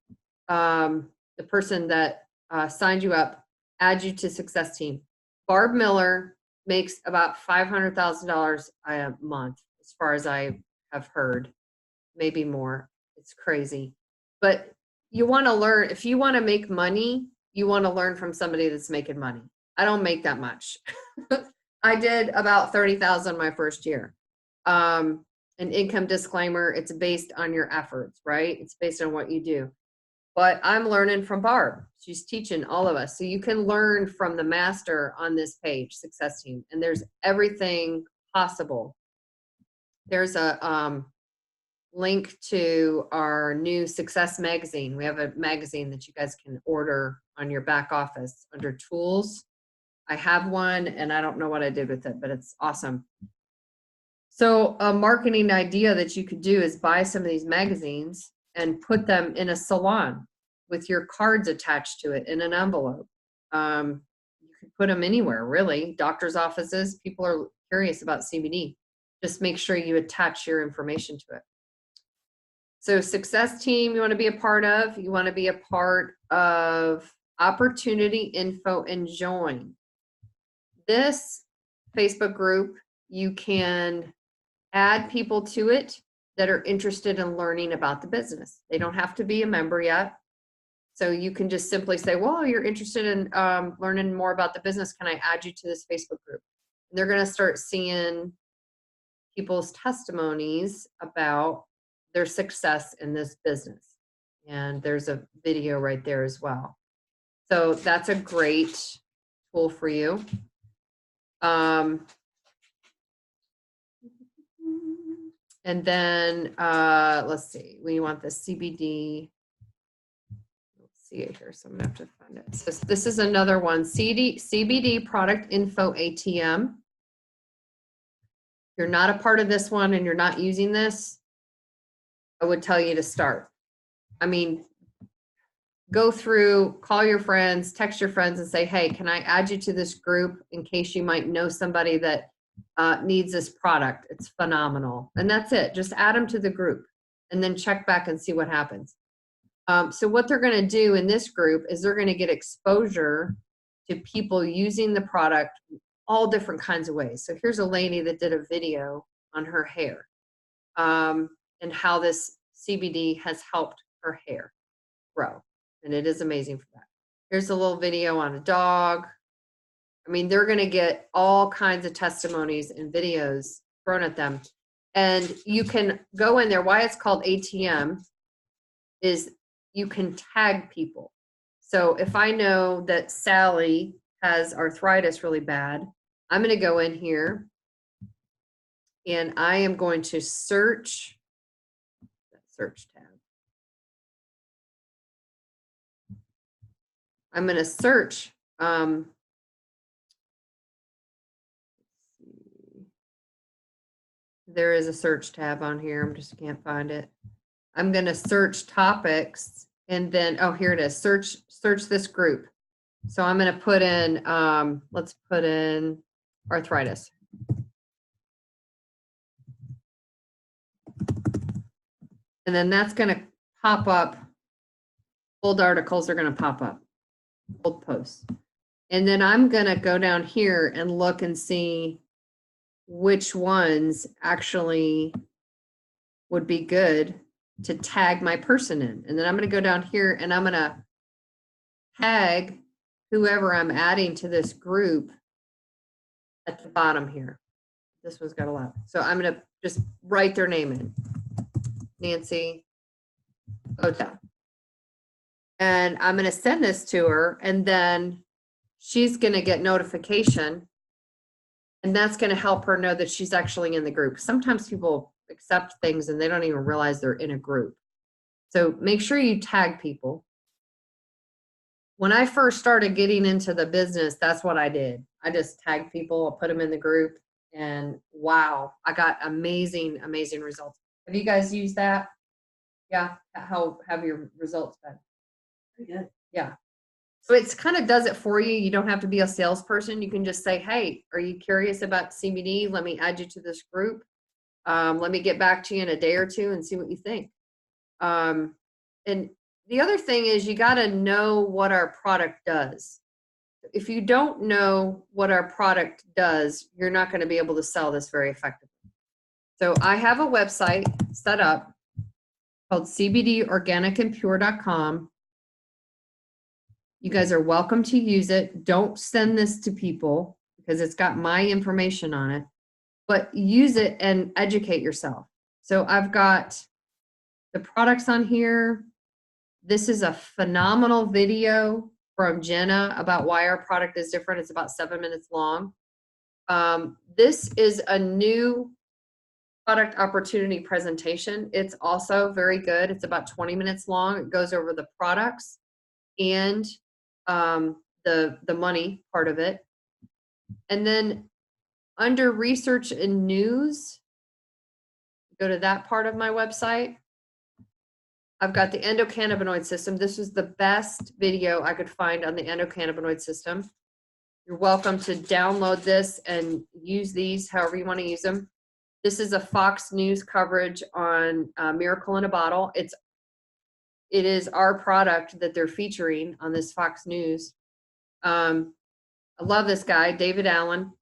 the person that signed you up, add you to Success Team. Barb Miller makes about $500,000 a month, as far as I have heard, maybe more. It's crazy. But you want to learn, if you want to make money, you want to learn from somebody that's making money. I don't make that much. I did about 30,000 my first year. An income disclaimer, it's based on your efforts, right? It's based on what you do. But I'm learning from Barb. She's teaching all of us. So you can learn from the master on this page, Success Team. And there's everything possible. There's a link to our new Success magazine. We have a magazine that you guys can order on your back office under tools. I have one and I don't know what I did with it, but it's awesome. So a marketing idea that you could do is buy some of these magazines and put them in a salon with your cards attached to it in an envelope. You could put them anywhere, really. Doctor's offices, people are curious about CBD. Just make sure you attach your information to it. So Success Team, you want to be a part of. You want to be a part of Opportunity Info and Join. This Facebook group, you can add people to it that are interested in learning about the business. They don't have to be a member yet. So you can just simply say, well, you're interested in learning more about the business. Can I add you to this Facebook group? And they're going to start seeing people's testimonies about their success in this business. And there's a video right there as well. So that's a great tool for you. And then let's see, we want the CBD. Let's see it here, so I'm gonna have to find it. So this is another one, CBD product info ATM. If you're not a part of this one and you're not using this, I would tell you to start. I mean, go through, call your friends, text your friends and say, hey, can I add you to this group in case you might know somebody that needs this product? It's phenomenal. And that's it. Just add them to the group and then check back and see what happens. So what they're going to do in this group is they're going to get exposure to people using the product all different kinds of ways. So here's a lady that did a video on her hair and how this CBD has helped her hair grow. And it is amazing for that. Here's a little video on a dog. I mean, they're going to get all kinds of testimonies and videos thrown at them. And you can go in there. Why it's called ATM is you can tag people. So if I know that Sally has arthritis really bad, I'm going to go in here and I am going to search tab. I'm going to search. There is a search tab on here. I just can't find it. I'm going to search topics and then, oh, here it is. Search this group. So I'm going to put in, let's put in arthritis. And then that's going to pop up. Old articles are going to pop up. Old posts. And then I'm going to go down here and look and see which ones actually would be good to tag my person in. And then I'm going to go down here and I'm going to tag whoever I'm adding to this group at the bottom here. This one's got a lot. So I'm going to just write their name in. Nancy Ota. And I'm going to send this to her and then she's going to get notification and that's going to help her know that she's actually in the group. Sometimes people accept things and they don't even realize they're in a group. So make sure you tag people. When I first started getting into the business, that's what I did. I just tagged people, I put them in the group, and wow, I got amazing, amazing results. Have you guys used that? Yeah. How have your results been? Pretty good. Yeah. So it's kind of does it for you. You don't have to be a salesperson. You can just say, hey, are you curious about CBD? Let me add you to this group. Let me get back to you in a day or two and see what you think. And the other thing is you got to know what our product does. If you don't know what our product does, you're not going to be able to sell this very effectively. So I have a website set up called cbdorganicandpure.com. You guys are welcome to use it. Don't send this to people because it's got my information on it, but use it and educate yourself. So I've got the products on here. This is a phenomenal video from Jenna about why our product is different. It's about 7 minutes long. This is a new product opportunity presentation. It's also very good. It's about 20 minutes long. It goes over the products and the money part of it. And then under research and news, go to that part of my website. I've got the endocannabinoid system. This was the best video I could find on the endocannabinoid system. You're welcome to download this and use these however you want to use them. This is a Fox News coverage on Miracle in a Bottle. It is our product that they're featuring on this Fox News. I love this guy, David Allen.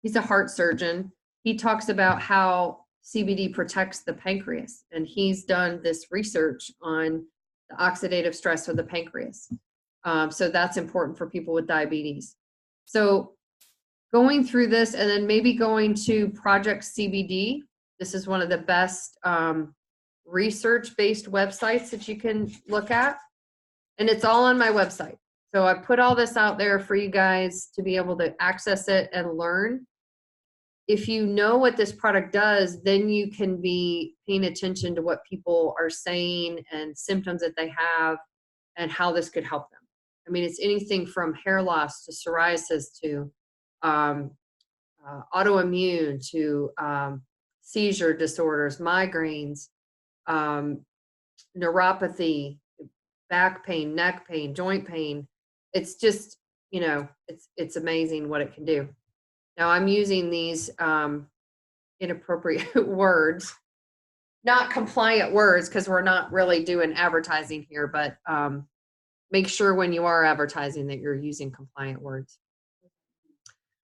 He's a heart surgeon. He talks about how CBD protects the pancreas, and he's done this research on the oxidative stress or the pancreas. So that's important for people with diabetes. So going through this and then maybe going to Project CBD. This is one of the best research-based websites that you can look at. And it's all on my website. So I put all this out there for you guys to be able to access it and learn. If you know what this product does, then you can be paying attention to what people are saying and symptoms that they have and how this could help them. I mean, it's anything from hair loss to psoriasis to autoimmune to seizure disorders, migraines, neuropathy, back pain, neck pain, joint pain. It's just, you know, it's amazing what it can do. Now I'm using these inappropriate words, not compliant words, because we're not really doing advertising here, but make sure when you are advertising that you're using compliant words.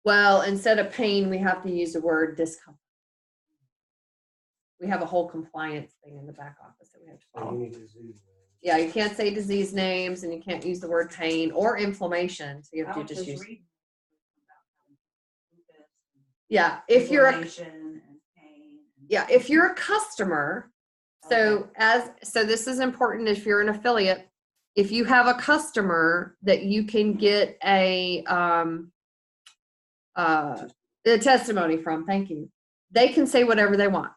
Well, instead of pain, we have to use the word discomfort. We have a whole compliance thing in the back office that we have to So follow. you need to zoom. Yeah, you can't say disease names and you can't use the word pain or inflammation. So you have to just use. Yeah, if you're a, yeah, if you're a customer, so this is important if you're an affiliate. If you have a customer that you can get a testimony from, thank you, they can say whatever they want.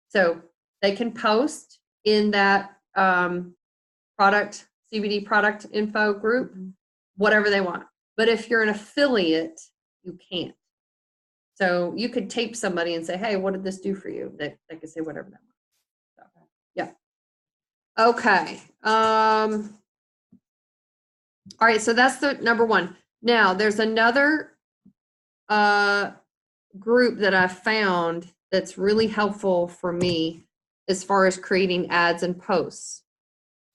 So they can post in that product, CBD product info group, whatever they want. But if you're an affiliate, you can't. So you could tape somebody and say, hey, what did this do for you? They could say whatever they want. So, yeah. Okay. All right, so that's the number one. Now there's another group that I found that's really helpful for me as far as creating ads and posts.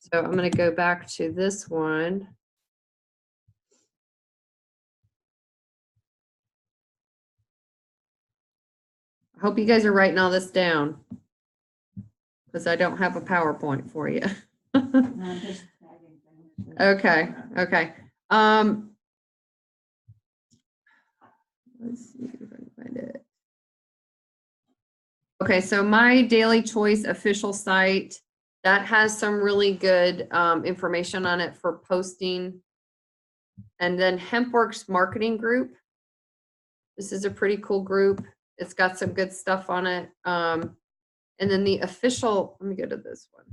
So I'm going to go back to this one. I hope you guys are writing all this down because I don't have a PowerPoint for you. Okay. Okay. Let's see if I can find it. Okay, so my Daily Choice official site, that has some really good information on it for posting. And then Hempworx Marketing Group. This is a pretty cool group. It's got some good stuff on it. And then the official, let me go to this one.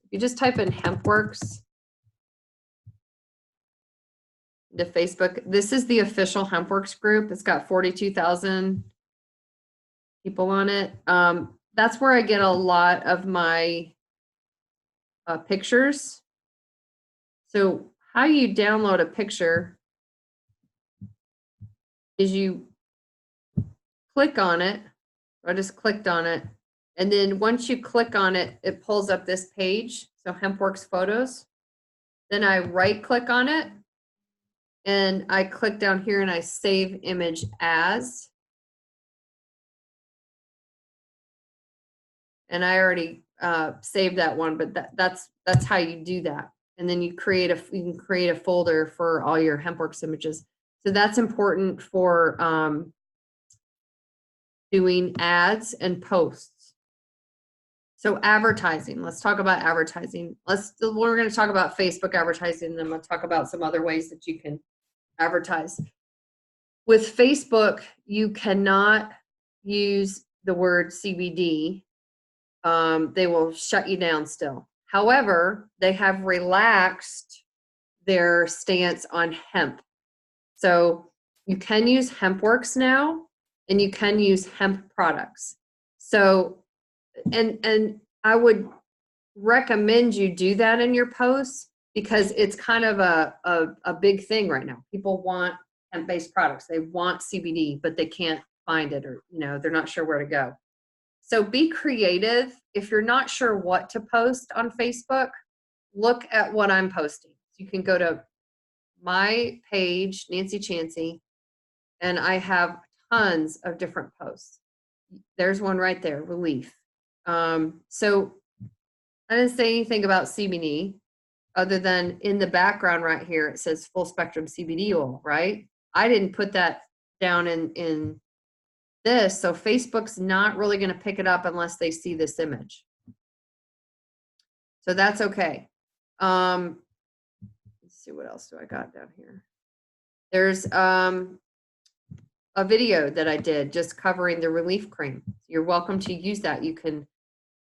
You just type in Hempworx to Facebook. This is the official Hempworx group. It's got 42,000 people on it. That's where I get a lot of my pictures. So how you download a picture is you click on it. I just clicked on it. And then once you click on it, it pulls up this page. So Hempworx Photos. Then I right click on it. And I click down here and I save image as. And I already saved that one, but that's how you do that. And then you can create a folder for all your Hempworx images. So that's important for doing ads and posts. So advertising, let's talk about advertising. We're going to talk about Facebook advertising, and then we'll talk about some other ways that you can advertise. With Facebook, you cannot use the word CBD. They will shut you down still. However, they have relaxed their stance on hemp. So you can use Hempworx now, and you can use hemp products. So, and I would recommend you do that in your posts because it's kind of a big thing right now. People want hemp-based products. They want CBD, but they can't find it, or they're not sure where to go. So be creative. If you're not sure what to post on Facebook, look at what I'm posting. You can go to my page, Nancy Chancey, and I have tons of different posts. There's one right there, relief. So I didn't say anything about CBD other than in the background right here, it says full spectrum CBD oil, right? I didn't put that down in this, so Facebook's not really going to pick it up unless they see this image. So that's okay. Let's see, what else do I got down here? There's a video that I did just covering the relief cream. You're welcome to use that. You can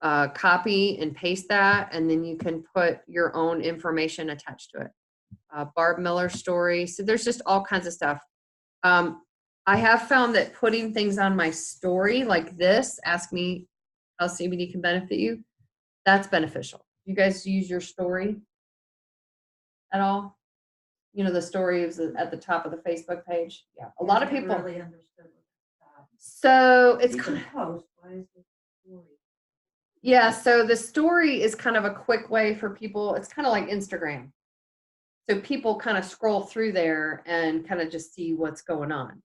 copy and paste that, and then you can put your own information attached to it. Barb Miller story. So there's just all kinds of stuff. I have found that putting things on my story like this, ask me how CBD can benefit you, that's beneficial. You guys use your story at all? You know, the story is at the top of the Facebook page. Yeah, a lot of I never people. really understood what that. So it's You kind can of, post, why is it story? yeah, so the story is kind of a quick way for people. It's kind of like Instagram. So people kind of scroll through there and kind of just see what's going on.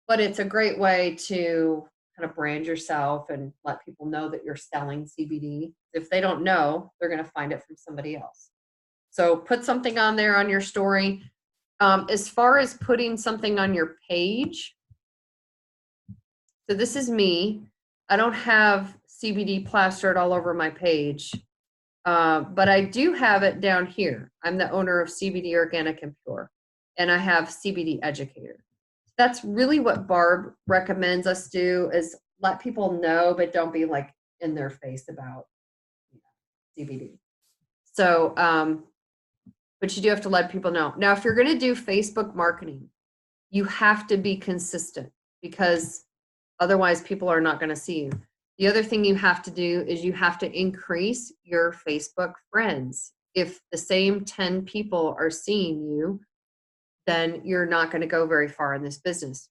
But it's a great way to kind of brand yourself and let people know that you're selling CBD. If they don't know, they're going to find it from somebody else. So put something on there on your story. As far as putting something on your page, so this is me. I don't have CBD plastered all over my page, but I do have it down here. I'm the owner of CBD Organic and Pure, and I have CBD Educator. That's really what Barb recommends us do, is let people know, but don't be like in their face about CBD. So, but you do have to let people know. Now, if you're going to do Facebook marketing, you have to be consistent, because otherwise people are not going to see you. The other thing you have to do is you have to increase your Facebook friends. If the same 10 people are seeing you, then you're not going to go very far in this business.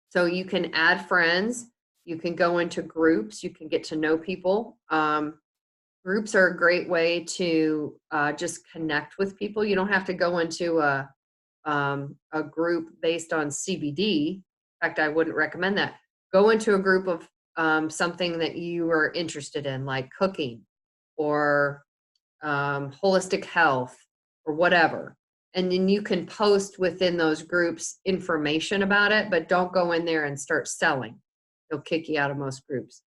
So you can add friends, you can go into groups, you can get to know people. Groups are a great way to just connect with people. You don't have to go into a group based on CBD. In fact, I wouldn't recommend that. Go into a group of something that you are interested in, like cooking or holistic health or whatever. And then you can post within those groups information about it, but don't go in there and start selling. They'll kick you out of most groups.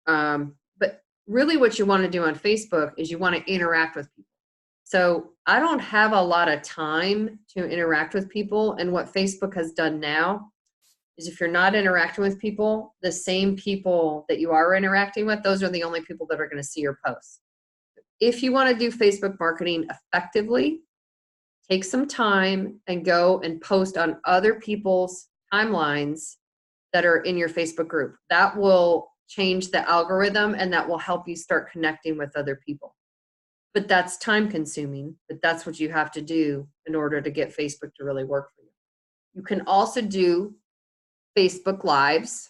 But really what you want to do on Facebook is you want to interact with people. So I don't have a lot of time to interact with people. And what Facebook has done now is, if you're not interacting with people, the same people that you are interacting with, those are the only people that are going to see your posts. If you want to do Facebook marketing effectively, take some time and go and post on other people's timelines that are in your Facebook group. That will change the algorithm, and that will help you start connecting with other people. But that's time consuming, but that's what you have to do in order to get Facebook to really work for you. You can also do Facebook Lives,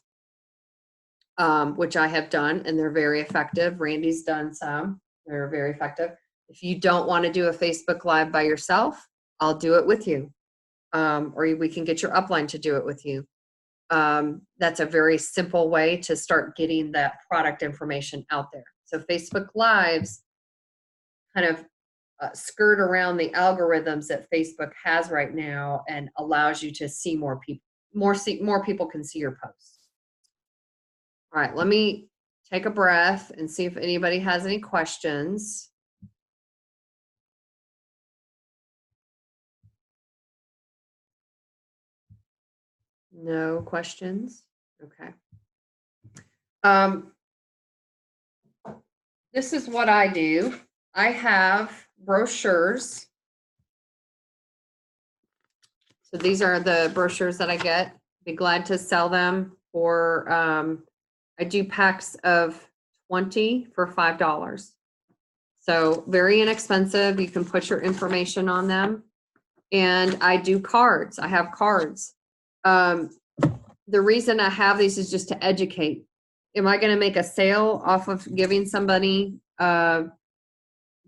which I have done, and they're very effective. Randy's done some. They're very effective. If you don't want to do a Facebook Live by yourself, I'll do it with you. Or we can get your upline to do it with you. That's a very simple way to start getting that product information out there. So Facebook Lives kind of skirt around the algorithms that Facebook has right now and allows you to see more people. More people can see your posts. All right, let me take a breath and see if anybody has any questions. No questions? Okay. This is what I do. I have brochures. So these are the brochures that I get. Be glad to sell them for, I do packs of 20 for $5. So very inexpensive. You can put your information on them. And I do cards. I have cards. The reason I have these is just to educate. Am I going to make a sale off of giving somebody a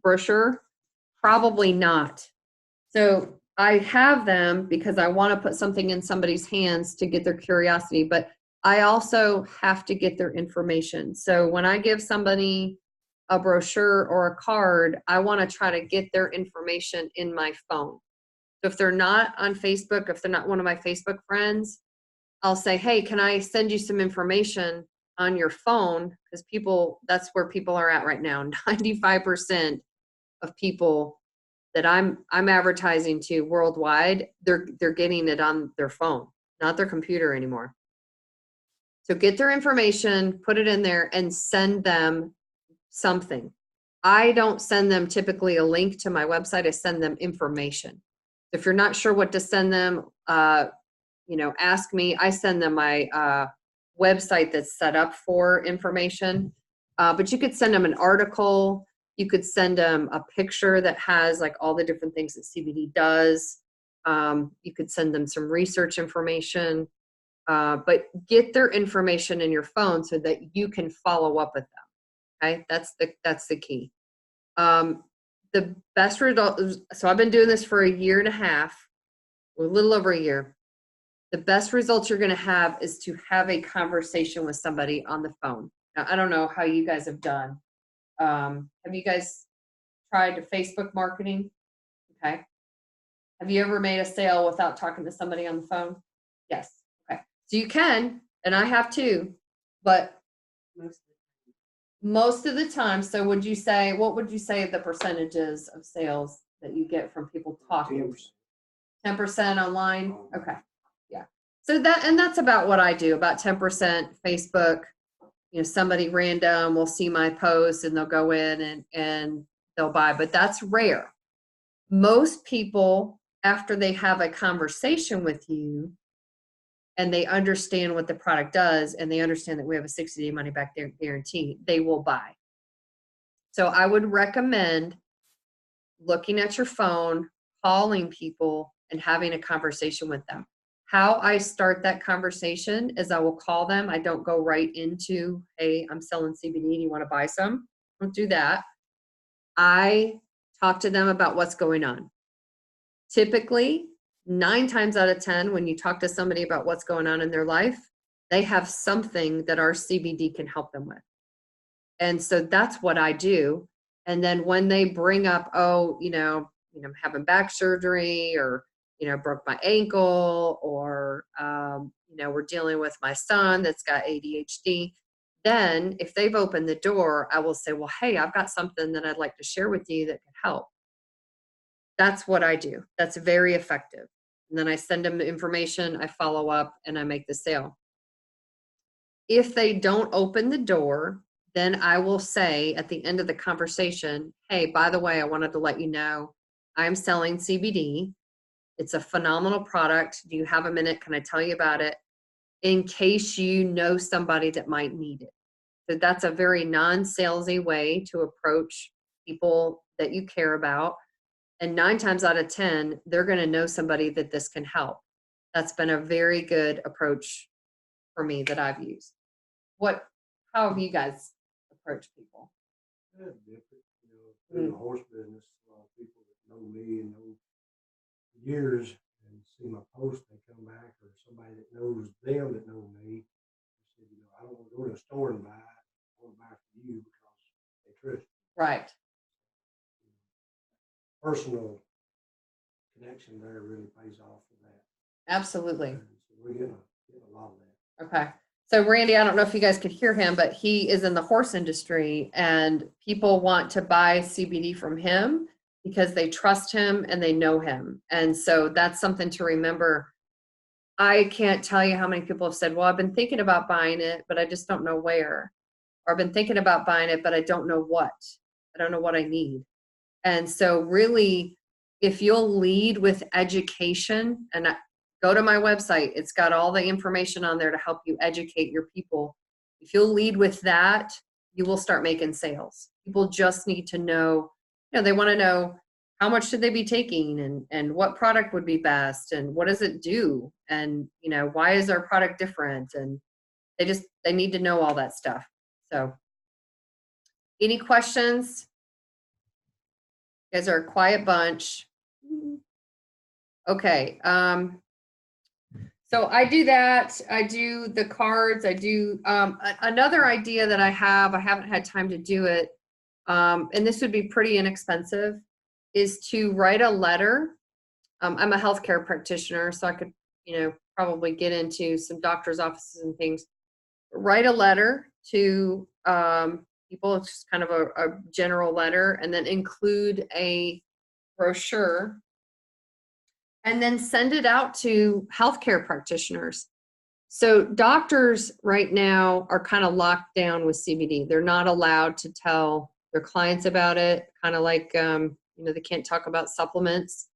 brochure? Probably not. So I have them because I want to put something in somebody's hands to get their curiosity, but I also have to get their information. So when I give somebody a brochure or a card, I want to try to get their information in my phone. So if they're not on Facebook, if they're not one of my Facebook friends, I'll say, hey, can I send you some information on your phone? Because people, that's where people are at right now. 95% of people that I'm advertising to worldwide, they're getting it on their phone, not their computer anymore. So get their information, put it in there, and send them something. I don't send them typically a link to my website. I send them information. If you're not sure what to send them, ask me. I send them my website that's set up for information. But you could send them an article. You could send them a picture that has like all the different things that CBD does. You could send them some research information. But get their information in your phone so that you can follow up with them. Okay, that's the key. The best result. So I've been doing this for a year and a half, a little over a year. The best results you're going to have is to have a conversation with somebody on the phone. Now, I don't know how you guys have done. Have you guys tried Facebook marketing? Okay. Have you ever made a sale without talking to somebody on the phone? Yes. Okay. So you can, and I have too, but most of the time. So what would you say the percentages of sales that you get from people talking? 10% online? Okay. Yeah. So that's about what I do, about 10% Facebook. Somebody random will see my post and they'll go in and they'll buy, but that's rare. Most people, after they have a conversation with you and they understand what the product does and they understand that we have a 60-day money back guarantee, they will buy. So I would recommend looking at your phone, calling people, and having a conversation with them. How I start that conversation is I will call them. I don't go right into, hey, I'm selling CBD. Do you want to buy some? Don't do that. I talk to them about what's going on. Typically, 9 times out of 10, when you talk to somebody about what's going on in their life, they have something that our CBD can help them with. And so that's what I do. And then when they bring up, I'm having back surgery, or broke my ankle, or we're dealing with my son that's got ADHD, then if they've opened the door, I will say, well, hey, I've got something that I'd like to share with you that could help. That's what I do. That's very effective. And then I send them the information, I follow up, and I make the sale. If they don't open the door, then I will say at the end of the conversation, hey, by the way, I wanted to let you know I'm selling CBD. It's a phenomenal product. Do you have a minute? Can I tell you about it? In case you know somebody that might need it. So that's a very non-salesy way to approach people that you care about. And 9 times out of 10, they're going to know somebody that this can help. That's been a very good approach for me that I've used. How have you guys approached people? That's different. In the horse business, a lot of people that know me and know years and see my post, they come back, or somebody that knows them that know me. They said, I don't want to go to a store and buy it. I want to buy it from you because they trust you. Right. Personal connection there really pays off for that. Absolutely. And so we're getting a lot of that. Okay. So Randy, I don't know if you guys could hear him, but he is in the horse industry, and people want to buy CBD from him because they trust him and they know him. And so that's something to remember. I can't tell you how many people have said, well, I've been thinking about buying it, but I just don't know where. Or I've been thinking about buying it, but I don't know what. I don't know what I need. And so really, if you'll lead with education, and go to my website, it's got all the information on there to help you educate your people. If you'll lead with that, you will start making sales. People just need to know, they want to know how much should they be taking, and what product would be best, and what does it do, and why is our product different, and they need to know all that stuff. So any questions? You guys are a quiet bunch. Okay. So I do that. I do the cards. I do another idea that I haven't had time to do it. and this would be pretty inexpensive, is to write a letter. I'm a healthcare practitioner, so I could, probably get into some doctor's offices and things. Write a letter to people. It's just kind of a general letter, and then include a brochure, and then send it out to healthcare practitioners. So doctors right now are kind of locked down with CBD. They're not allowed to tell their clients about it, kind of like, they can't talk about supplements.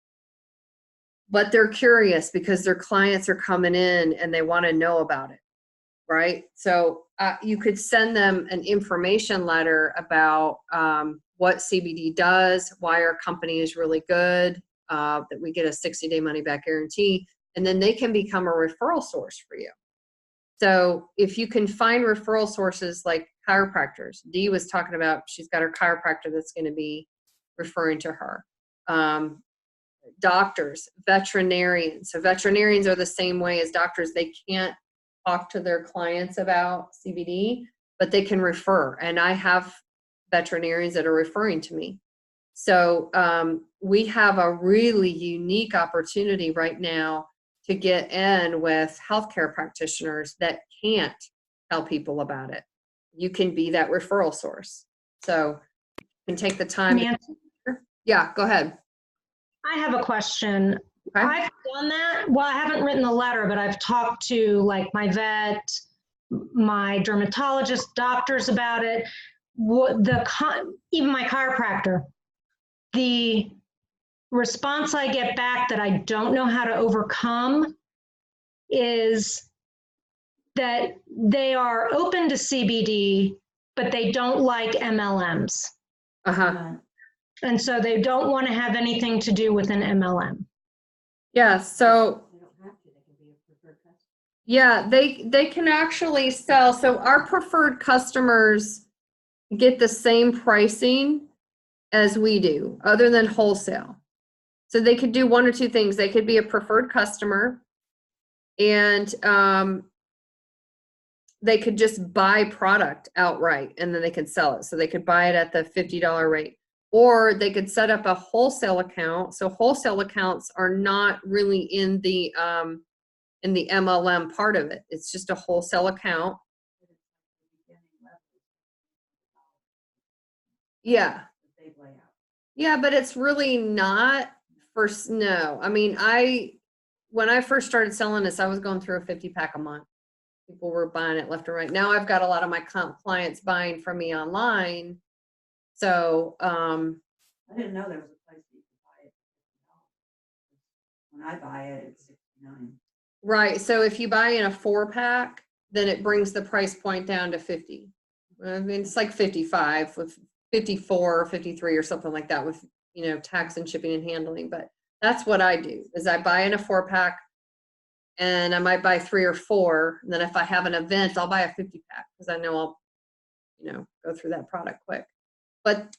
But they're curious because their clients are coming in and they want to know about it, right? So you could send them an information letter about what CBD does, why our company is really good, that we get a 60-day money-back guarantee, and then they can become a referral source for you. So if you can find referral sources like chiropractors, Dee was talking about, she's got her chiropractor that's going to be referring to her. Doctors, veterinarians. So veterinarians are the same way as doctors. They can't talk to their clients about CBD, but they can refer. And I have veterinarians that are referring to me. So we have a really unique opportunity right now to get in with healthcare practitioners that can't tell people about it. You can be that referral source. So you can take the time. Nancy, Yeah, go ahead. I have a question. Okay. I've done that. Well, I haven't written the letter, but I've talked to like my vet, my dermatologist, doctors about it. Even my chiropractor. The response I get back that I don't know how to overcome is that they are open to CBD, but they don't like MLMs. Uh-huh. And so they don't want to have anything to do with an MLM. Yeah, so They don't have to, they can be a preferred customer. yeah, they can actually sell. So our preferred customers get the same pricing as we do, other than wholesale. So they could do one or two things. They could be a preferred customer, and they could just buy product outright, and then they could sell it. So they could buy it at the $50 rate. Or they could set up a wholesale account. So wholesale accounts are not really in the MLM part of it. It's just a wholesale account. But it's like the beginning level Yeah. that they lay out. Yeah, but it's really not for no. I mean, when I first started selling this, I was going through a 50-pack a month. People were buying it left and right. Now I've got a lot of my clients buying from me online. So, I didn't know there was a place that you could buy it for $50. When I buy it, it's $69. right. So if you buy in a 4-pack, then it brings the price point down to 50. I mean, it's like 55 with 54 or 53 or something like that with, tax and shipping and handling. But that's what I do is I buy in a 4-pack, and I might buy 3 or 4. And then if I have an event, I'll buy a 50-pack because I know I'll, go through that product quick. But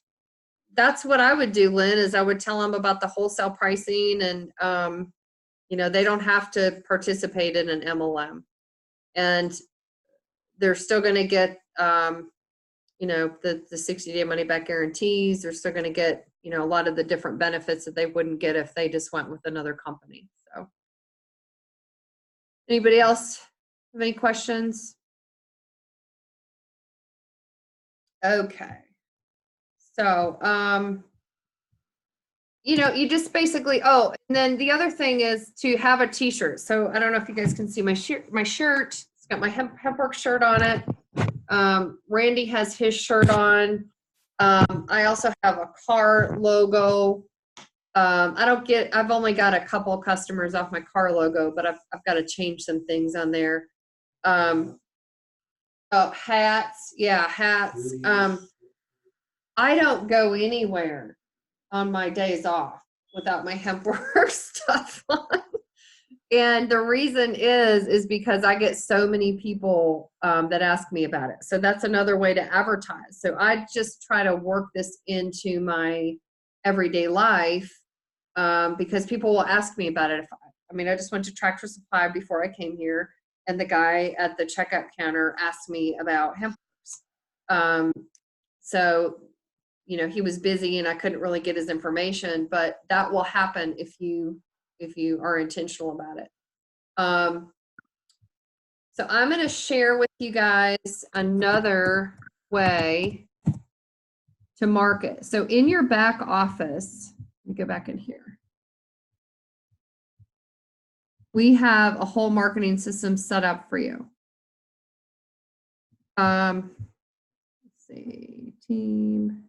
that's what I would do, Lynn, is I would tell them about the wholesale pricing, and, they don't have to participate in an MLM, and they're still going to get, the 60-day money back guarantees. They're still going to get, a lot of the different benefits that they wouldn't get if they just went with another company. So anybody else have any questions? Okay. So, you just basically, and then the other thing is to have a t-shirt. So I don't know if you guys can see my shirt. It's got my Hempworx shirt on it. Randy has his shirt on. I also have a car logo. I've only got a couple customers off my car logo, but I've got to change some things on there. Hats. Yeah, hats. I don't go anywhere on my days off without my Hempworx stuff on. And the reason is because I get so many people that ask me about it. So that's another way to advertise. So I just try to work this into my everyday life because people will ask me about it. I just went to Tractor Supply before I came here, and the guy at the checkout counter asked me about Hempworx. So you know, he was busy and I couldn't really get his information, but that will happen if you are intentional about it. So I'm going to share with you guys another way to market. So in your back office, let me go back in here. We have a whole marketing system set up for you. Let's see, team.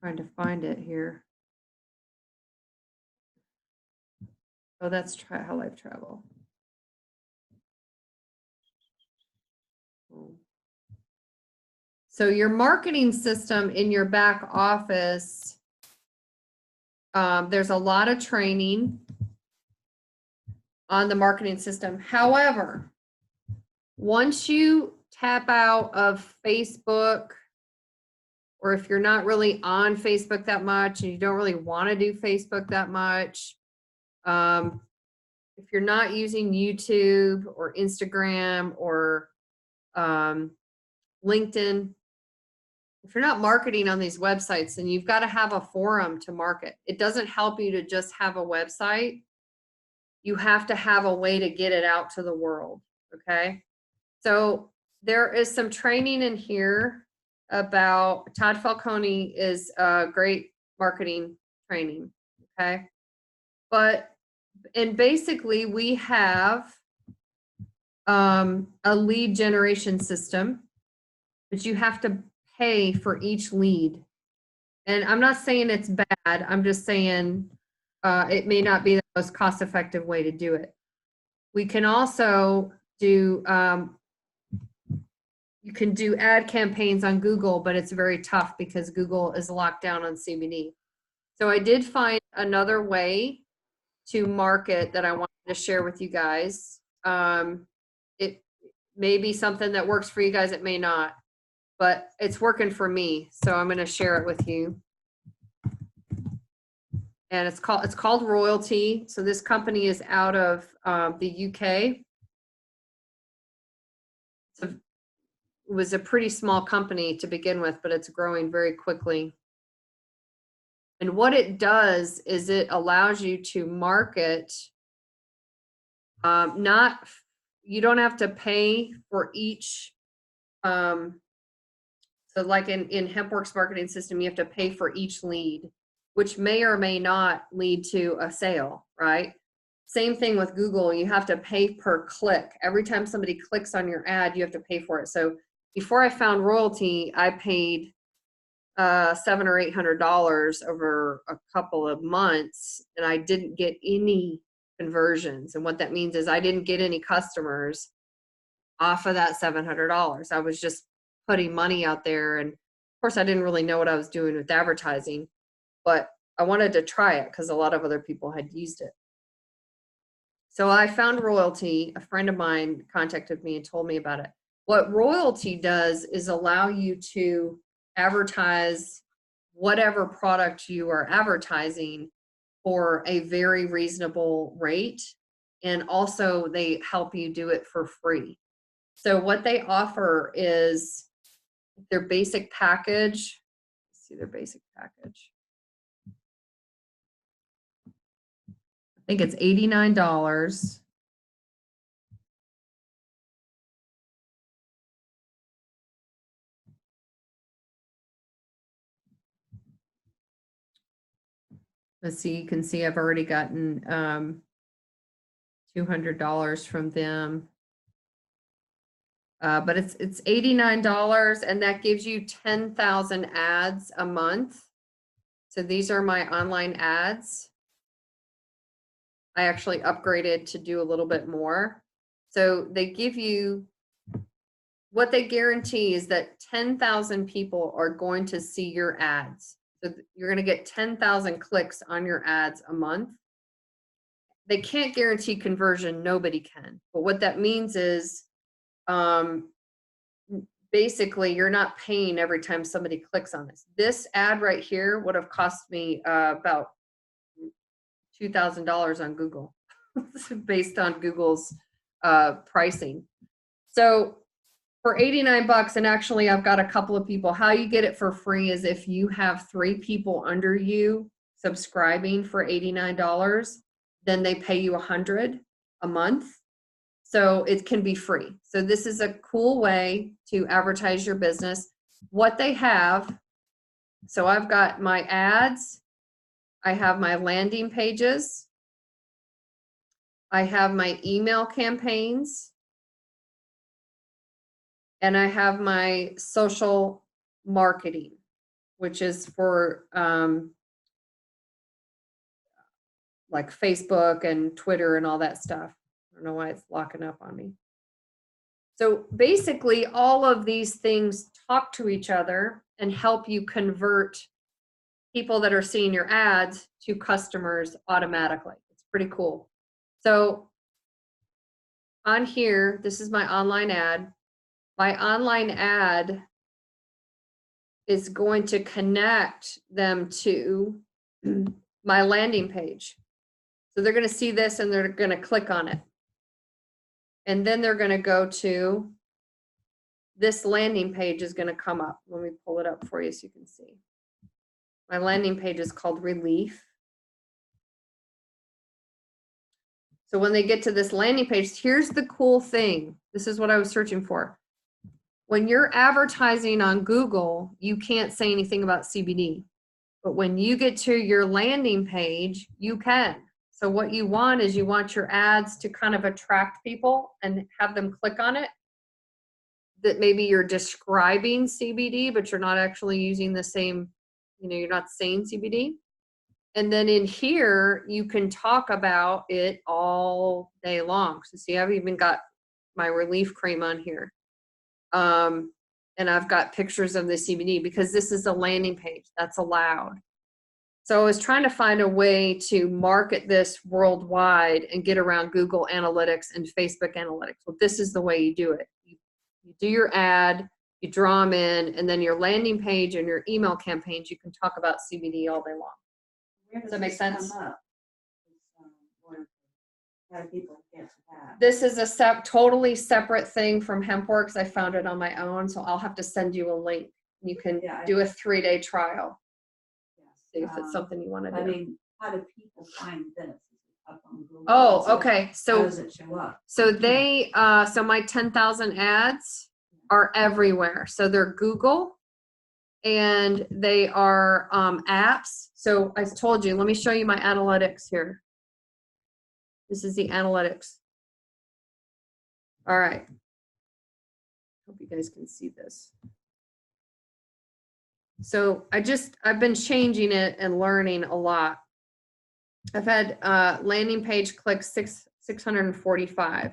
Trying to find it here. Oh, that's How Life Travel. So your marketing system in your back office, there's a lot of training on the marketing system. However, once you tap out of Facebook, or if you're not really on Facebook that much and you don't really want to do Facebook that much, if you're not using YouTube or Instagram or LinkedIn, if you're not marketing on these websites, then you've got to have a forum to market. It doesn't help you to just have a website. You have to have a way to get it out to the world, okay? So there is some training in here about, Todd Falcone is a great marketing training, okay? And basically we have a lead generation system, but you have to pay for each lead. And I'm not saying it's bad. I'm just saying it may not be the most cost-effective way to do it. We can also do, you can do ad campaigns on Google, but it's very tough because Google is locked down on CBD. So I did find another way to market that I wanted to share with you guys. It may be something that works for you guys, it may not, but it's working for me. So I'm going to share it with you. And it's called Royalty. So this company is out of the UK. It was a pretty small company to begin with, but it's growing very quickly. And what it does is it allows you to market, you don't have to pay for each, so like in Hempworx marketing system, you have to pay for each lead, which may or may not lead to a sale, right? Same thing with Google, you have to pay per click. Every time somebody clicks on your ad, you have to pay for it. So before I found Royalty, I paid $700 or $800 over a couple of months, and I didn't get any conversions. And what that means is I didn't get any customers off of that $700. I was just putting money out there. And of course, I didn't really know what I was doing with advertising, but I wanted to try it because a lot of other people had used it. So I found Royalty. A friend of mine contacted me and told me about it. What Royalty does is allow you to advertise whatever product you are advertising for a very reasonable rate. And also they help you do it for free. So what they offer is their basic package. Let's see their basic package. I think it's $89. Let's see, you can see I've already gotten $200 from them. But it's $89, and that gives you 10,000 ads a month. So these are my online ads. I actually upgraded to do a little bit more. So they give you, what they guarantee is that 10,000 people are going to see your ads. So you're going to get 10,000 clicks on your ads a month. They can't guarantee conversion. Nobody can. But what that means is basically you're not paying every time somebody clicks on this. This ad right here would have cost me about $2,000 on Google based on Google's pricing. So for 89 bucks, and actually I've got a couple of people, how you get it for free is if you have 3 people under you subscribing for $89, then they pay you $100 a month. So it can be free. So this is a cool way to advertise your business. What they have, so I've got my ads, I have my landing pages, I have my email campaigns, and I have my social marketing, which is for like Facebook and Twitter and all that stuff. I don't know why it's locking up on me. So basically, all of these things talk to each other and help you convert people that are seeing your ads to customers automatically. It's pretty cool. So on here, this is my online ad. My online ad is going to connect them to my landing page. So they're going to see this and they're going to click on it. And then they're going to go to this landing page is going to come up. Let me pull it up for you so you can see. My landing page is called Relief. So when they get to this landing page, here's the cool thing. This is what I was searching for. When you're advertising on Google, you can't say anything about CBD. But when you get to your landing page, you can. So what you want is you want your ads to kind of attract people and have them click on it. That maybe you're describing CBD, but you're not actually using the same, you're not saying CBD. And then in here, you can talk about it all day long. So see, I've even got my Relief cream on here. And I've got pictures of the CBD because this is a landing page that's allowed. So I was trying to find a way to market this worldwide and get around Google Analytics and Facebook Analytics. Well, this is the way you do it. You do your ad, you draw them in, and then your landing page and your email campaigns, you can talk about CBD all day long. Where Does that make this sense? come up? How do people get to that? This is a totally separate thing from Hempworx. I found it on my own, so I'll have to send you a link. You can do a 3-day trial. See if it's something you want to do. I mean, how do people find this? Up on Google? Oh, okay. How So does it show up? so they so my 10,000 ads are everywhere. So they're Google and they are apps. So I told you, let me show you my analytics here. This is the analytics. All right. Hope you guys can see this. So I've been changing it and learning a lot. I've had landing page clicks 645.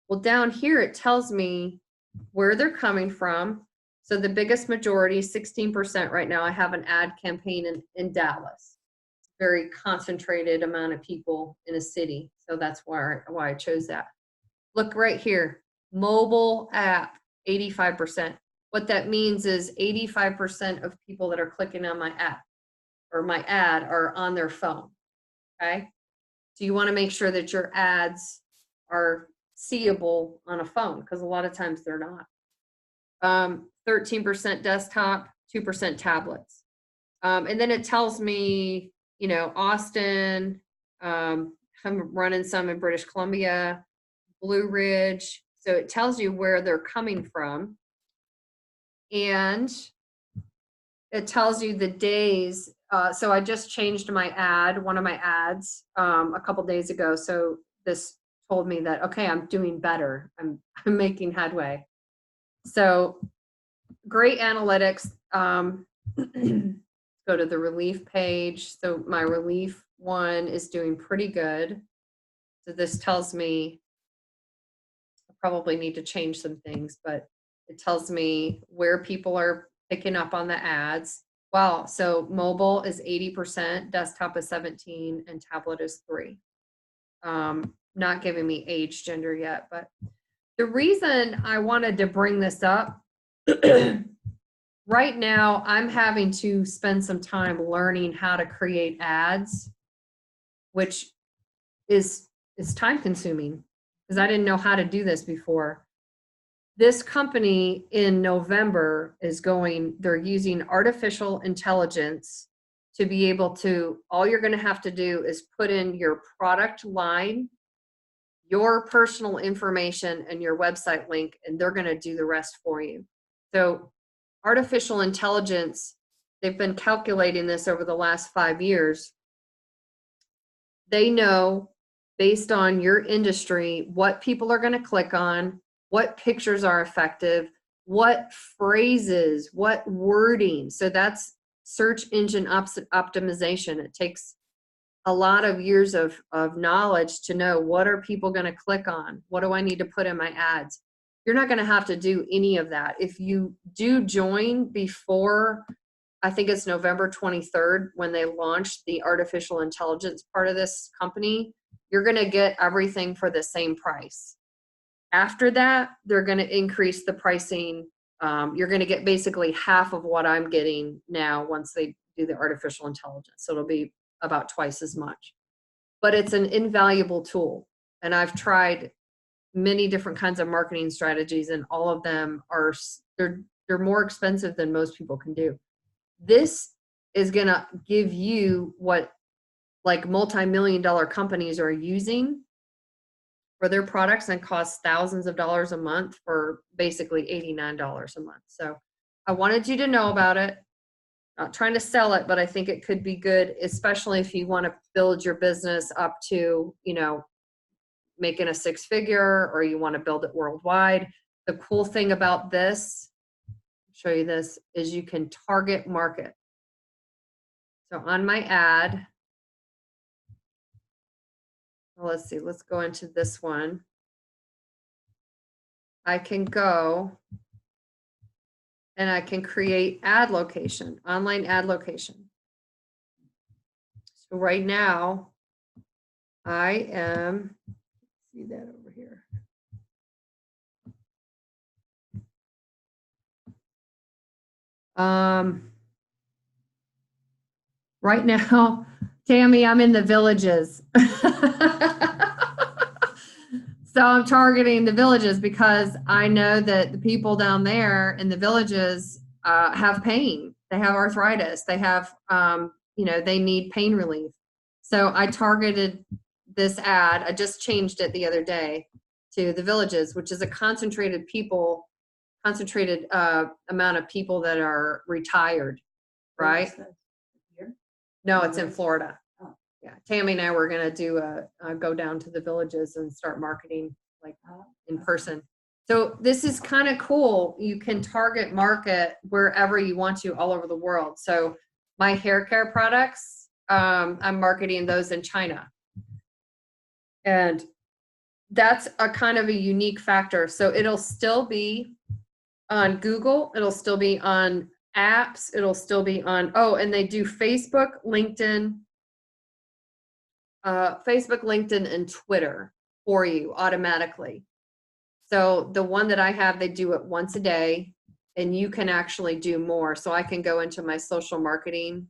Well, down here it tells me where they're coming from. So the biggest majority, 16% right now, I have an ad campaign in Dallas. Very concentrated amount of people in a city. So that's why I chose that. Look right here, mobile app, 85%. What that means is 85% of people that are clicking on my app or my ad are on their phone, okay? So you wanna make sure that your ads are seeable on a phone because a lot of times they're not. 13% desktop, 2% tablets. And then it tells me, Austin, I'm running some in British Columbia, Blue Ridge. So it tells you where they're coming from. And it tells you the days. So I just changed my ad, one of my ads, a couple days ago. So this told me that, okay, I'm doing better. I'm making headway. So great analytics. Go to the Relief page. So my Relief one is doing pretty good. So this tells me I probably need to change some things, but it tells me where people are picking up on the ads. Wow. So mobile is 80%, desktop is 17, and tablet is 3. Not giving me age, gender yet, but the reason I wanted to bring this up right now, I'm having to spend some time learning how to create ads, which is time consuming because I didn't know how to do this before. this company in November they're using artificial intelligence to be able to, all you're going to have to do is put in your product line, your personal information, and your website link, and they're going to do the rest for you. So artificial intelligence, they've been calculating this over the last 5 years. They know based on your industry what people are going to click on, what pictures are effective, what phrases, what wording. So that's search engine optimization. It takes a lot of years of knowledge to know what are people going to click on? What do I need to put in my ads? You're not going to have to do any of that. If you do join before, I think it's November 23rd, when they launched the artificial intelligence part of this company, you're going to get everything for the same price. After that, they're going to increase the pricing. You're going to get basically half of what I'm getting now once they do the artificial intelligence. So it'll be about twice as much. But it's an invaluable tool. And I've tried many different kinds of marketing strategies, and all of them are, they're more expensive than most people can do. This is going to give you what like multi-million-dollar companies are using for their products, and costs thousands of dollars a month for basically $89 a month. So I wanted you to know about it. Not trying to sell it, but I think it could be good, especially if you want to build your business up to, you know, making a 6-figure, or you want to build it worldwide. The cool thing about this, I'll show you this, is you can target market. So on my ad, well, let's see, let's go into this one. I can go and I can create ad location, online ad location. So right now, I am, see that over here. Right now, Tammy, I'm in the Villages. So I'm targeting the Villages because I know that the people down there in the Villages have pain. They have arthritis. They have, you know, they need pain relief. So I targeted this ad. I just changed it the other day to the Villages, which is a concentrated amount of people that are retired, right? Here? No, it's in Florida. Oh. Yeah, Tammy and I were gonna do go down to the Villages and start marketing like in person. So this is kind of cool. You can target market wherever you want to, all over the world. So my hair care products, I'm marketing those in China. And that's a kind of a unique factor. So it'll still be on Google. It'll still be on apps. It'll still be on, oh, and they do Facebook, LinkedIn, and Twitter for you automatically. So the one that I have, they do it once a day, and you can actually do more. So I can go into my social marketing.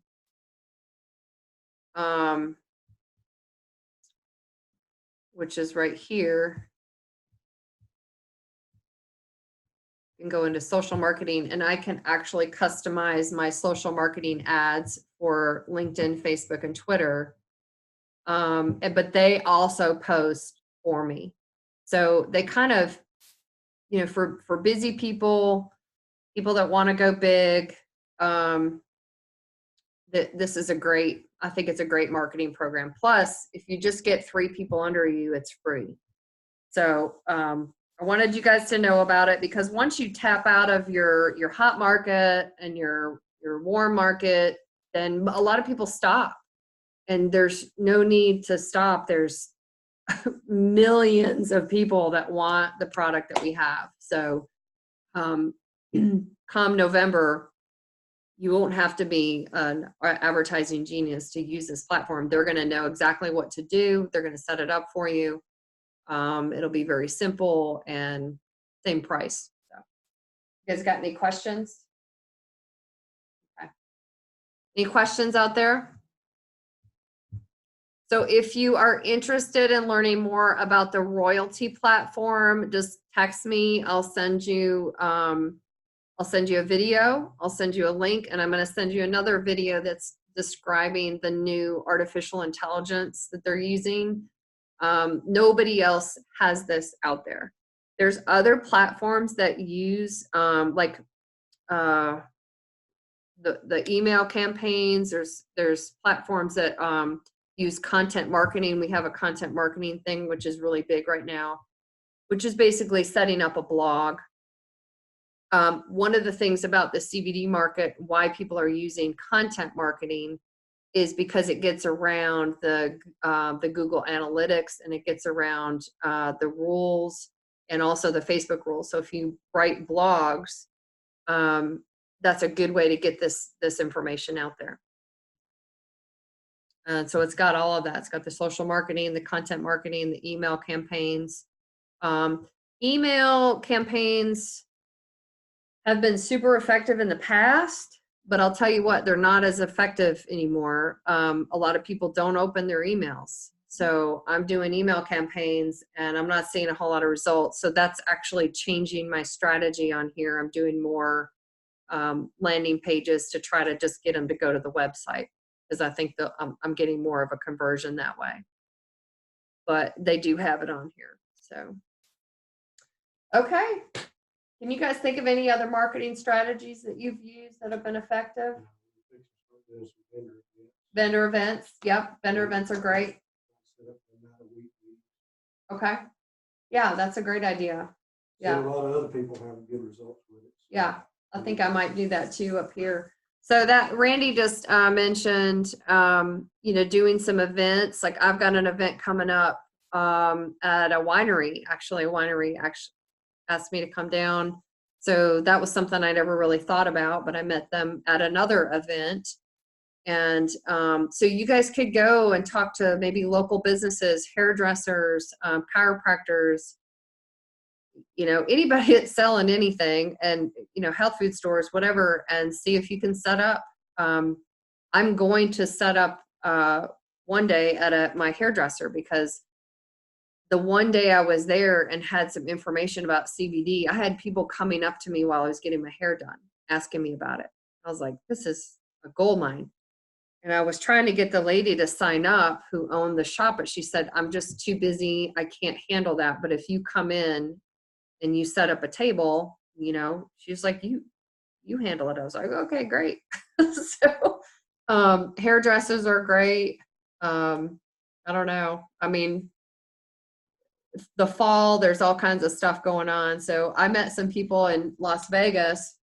Which is right here. You can go into social marketing, and I can actually customize my social marketing ads for LinkedIn, Facebook, and Twitter. But they also post for me. So they kind of, you know, for busy people that want to go big, this is I think it's a great marketing program. Plus, if you just get 3 people under you, it's free. So I wanted you guys to know about it, because once you tap out of your hot market and your warm market, then a lot of people stop. And there's no need to stop. There's millions of people that want the product that we have. So come November, you won't have to be an advertising genius to use this platform. They're going to know exactly what to do. They're going to set it up for you. It'll be very simple and same price. So, you guys got any questions? Okay. Any questions out there? So if you are interested in learning more about the royalty platform, just text me. I'll send you a video. I'll send you a link, and I'm going to send you another video that's describing the new artificial intelligence that they're using. Nobody else has this out there. There's other platforms that use like the email campaigns. There's platforms that use content marketing. We have a content marketing thing, which is really big right now, which is basically setting up a blog. One of the things about the CBD market, why people are using content marketing, is because it gets around the Google Analytics, and it gets around the rules and also the Facebook rules. So if you write blogs, that's a good way to get this information out there. And so it's got all of that. It's got the social marketing, the content marketing, the email campaigns. Email campaigns have been super effective in the past, but I'll tell you what, they're not as effective anymore. A lot of people don't open their emails. So I'm doing email campaigns and I'm not seeing a whole lot of results. So that's actually changing my strategy on here. I'm doing more landing pages to try to just get them to go to the website, because I think I'm getting more of a conversion that way. But they do have it on here. So, okay. Can you guys think of any other marketing strategies that you've used that have been effective? Vendor events. Yep. Vendor events are great. Okay. Yeah, that's a great idea. Yeah. A lot of other people have good results with it. Yeah. I think I might do that too up here. So that Randy just mentioned, doing some events. Like I've got an event coming up at a winery. Actually, a winery asked me to come down. So that was something I never really thought about, but I met them at another event. And so you guys could go and talk to maybe local businesses, hairdressers, chiropractors, anybody that's selling anything, and, health food stores, whatever, and see if you can set up. I'm going to set up one day at my hairdresser, because the one day I was there and had some information about CBD, I had people coming up to me while I was getting my hair done, asking me about it. I was like, this is a gold mine. And I was trying to get the lady to sign up who owned the shop, but she said, I'm just too busy. I can't handle that. But if you come in and you set up a table, she's like, you handle it. I was like, okay, great. So hairdressers are great. I don't know. I mean, the fall, there's all kinds of stuff going on. So I met some people in Las Vegas.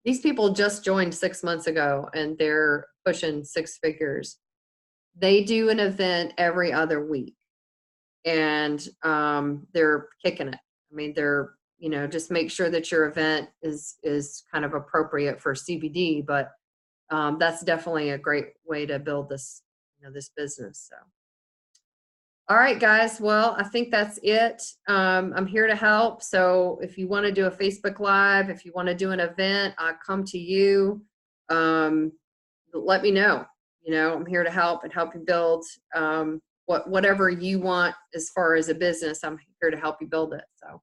These people just joined 6 months ago and they're pushing 6 figures. They do an event every other week, and they're kicking it. I mean, they're, just make sure that your event is kind of appropriate for CBD, but that's definitely a great way to build this, this business. So. All right, guys. Well, I think that's it. I'm here to help. So if you want to do a Facebook Live, if you want to do an event, I'll come to you. Let me know. I'm here to help and help you build whatever you want as far as a business. I'm here to help you build it. So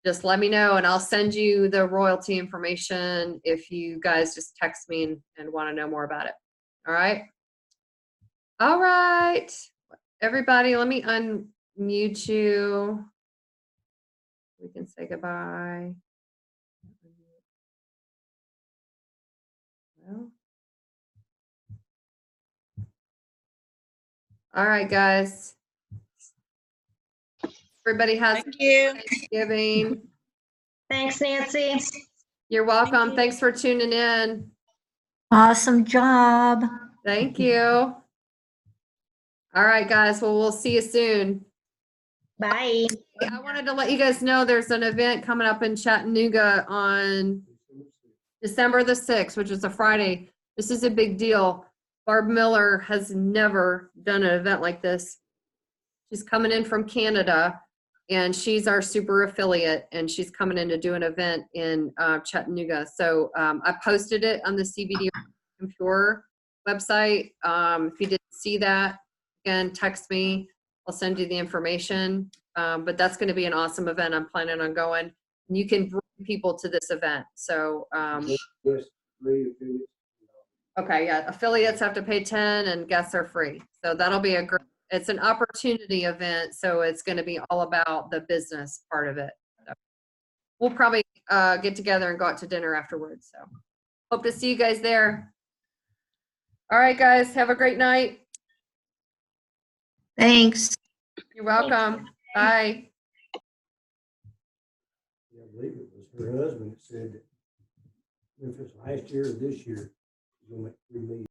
just let me know, and I'll send you the royalty information if you guys just text me and want to know more about it. All right. All right. Everybody, let me unmute you. We can say goodbye. Well. All right, guys. Everybody has Thanksgiving. Thanks, Nancy. You're welcome. Thanks for tuning in. Awesome job. Thank you. All right, guys. Well, we'll see you soon. Bye. I wanted to let you guys know there's an event coming up in Chattanooga on December the 6th, which is a Friday. This is a big deal. Barb Miller has never done an event like this. She's coming in from Canada, and she's our super affiliate, and she's coming in to do an event in Chattanooga. So I posted it on the CBD Pure website. If you didn't see that, again, text me. I'll send you the information. But that's going to be an awesome event. I'm planning on going. And you can bring people to this event. So, Yes, free affiliates. okay, yeah, affiliates have to pay 10 and guests are free. So that'll be a great, it's an opportunity event. So it's going to be all about the business part of it. So we'll probably get together and go out to dinner afterwards. So hope to see you guys there. All right, guys, have a great night. Thanks. You're welcome. Bye. Yeah, I believe it was her husband that said that if it's last year or this year, he's gonna make $3 million.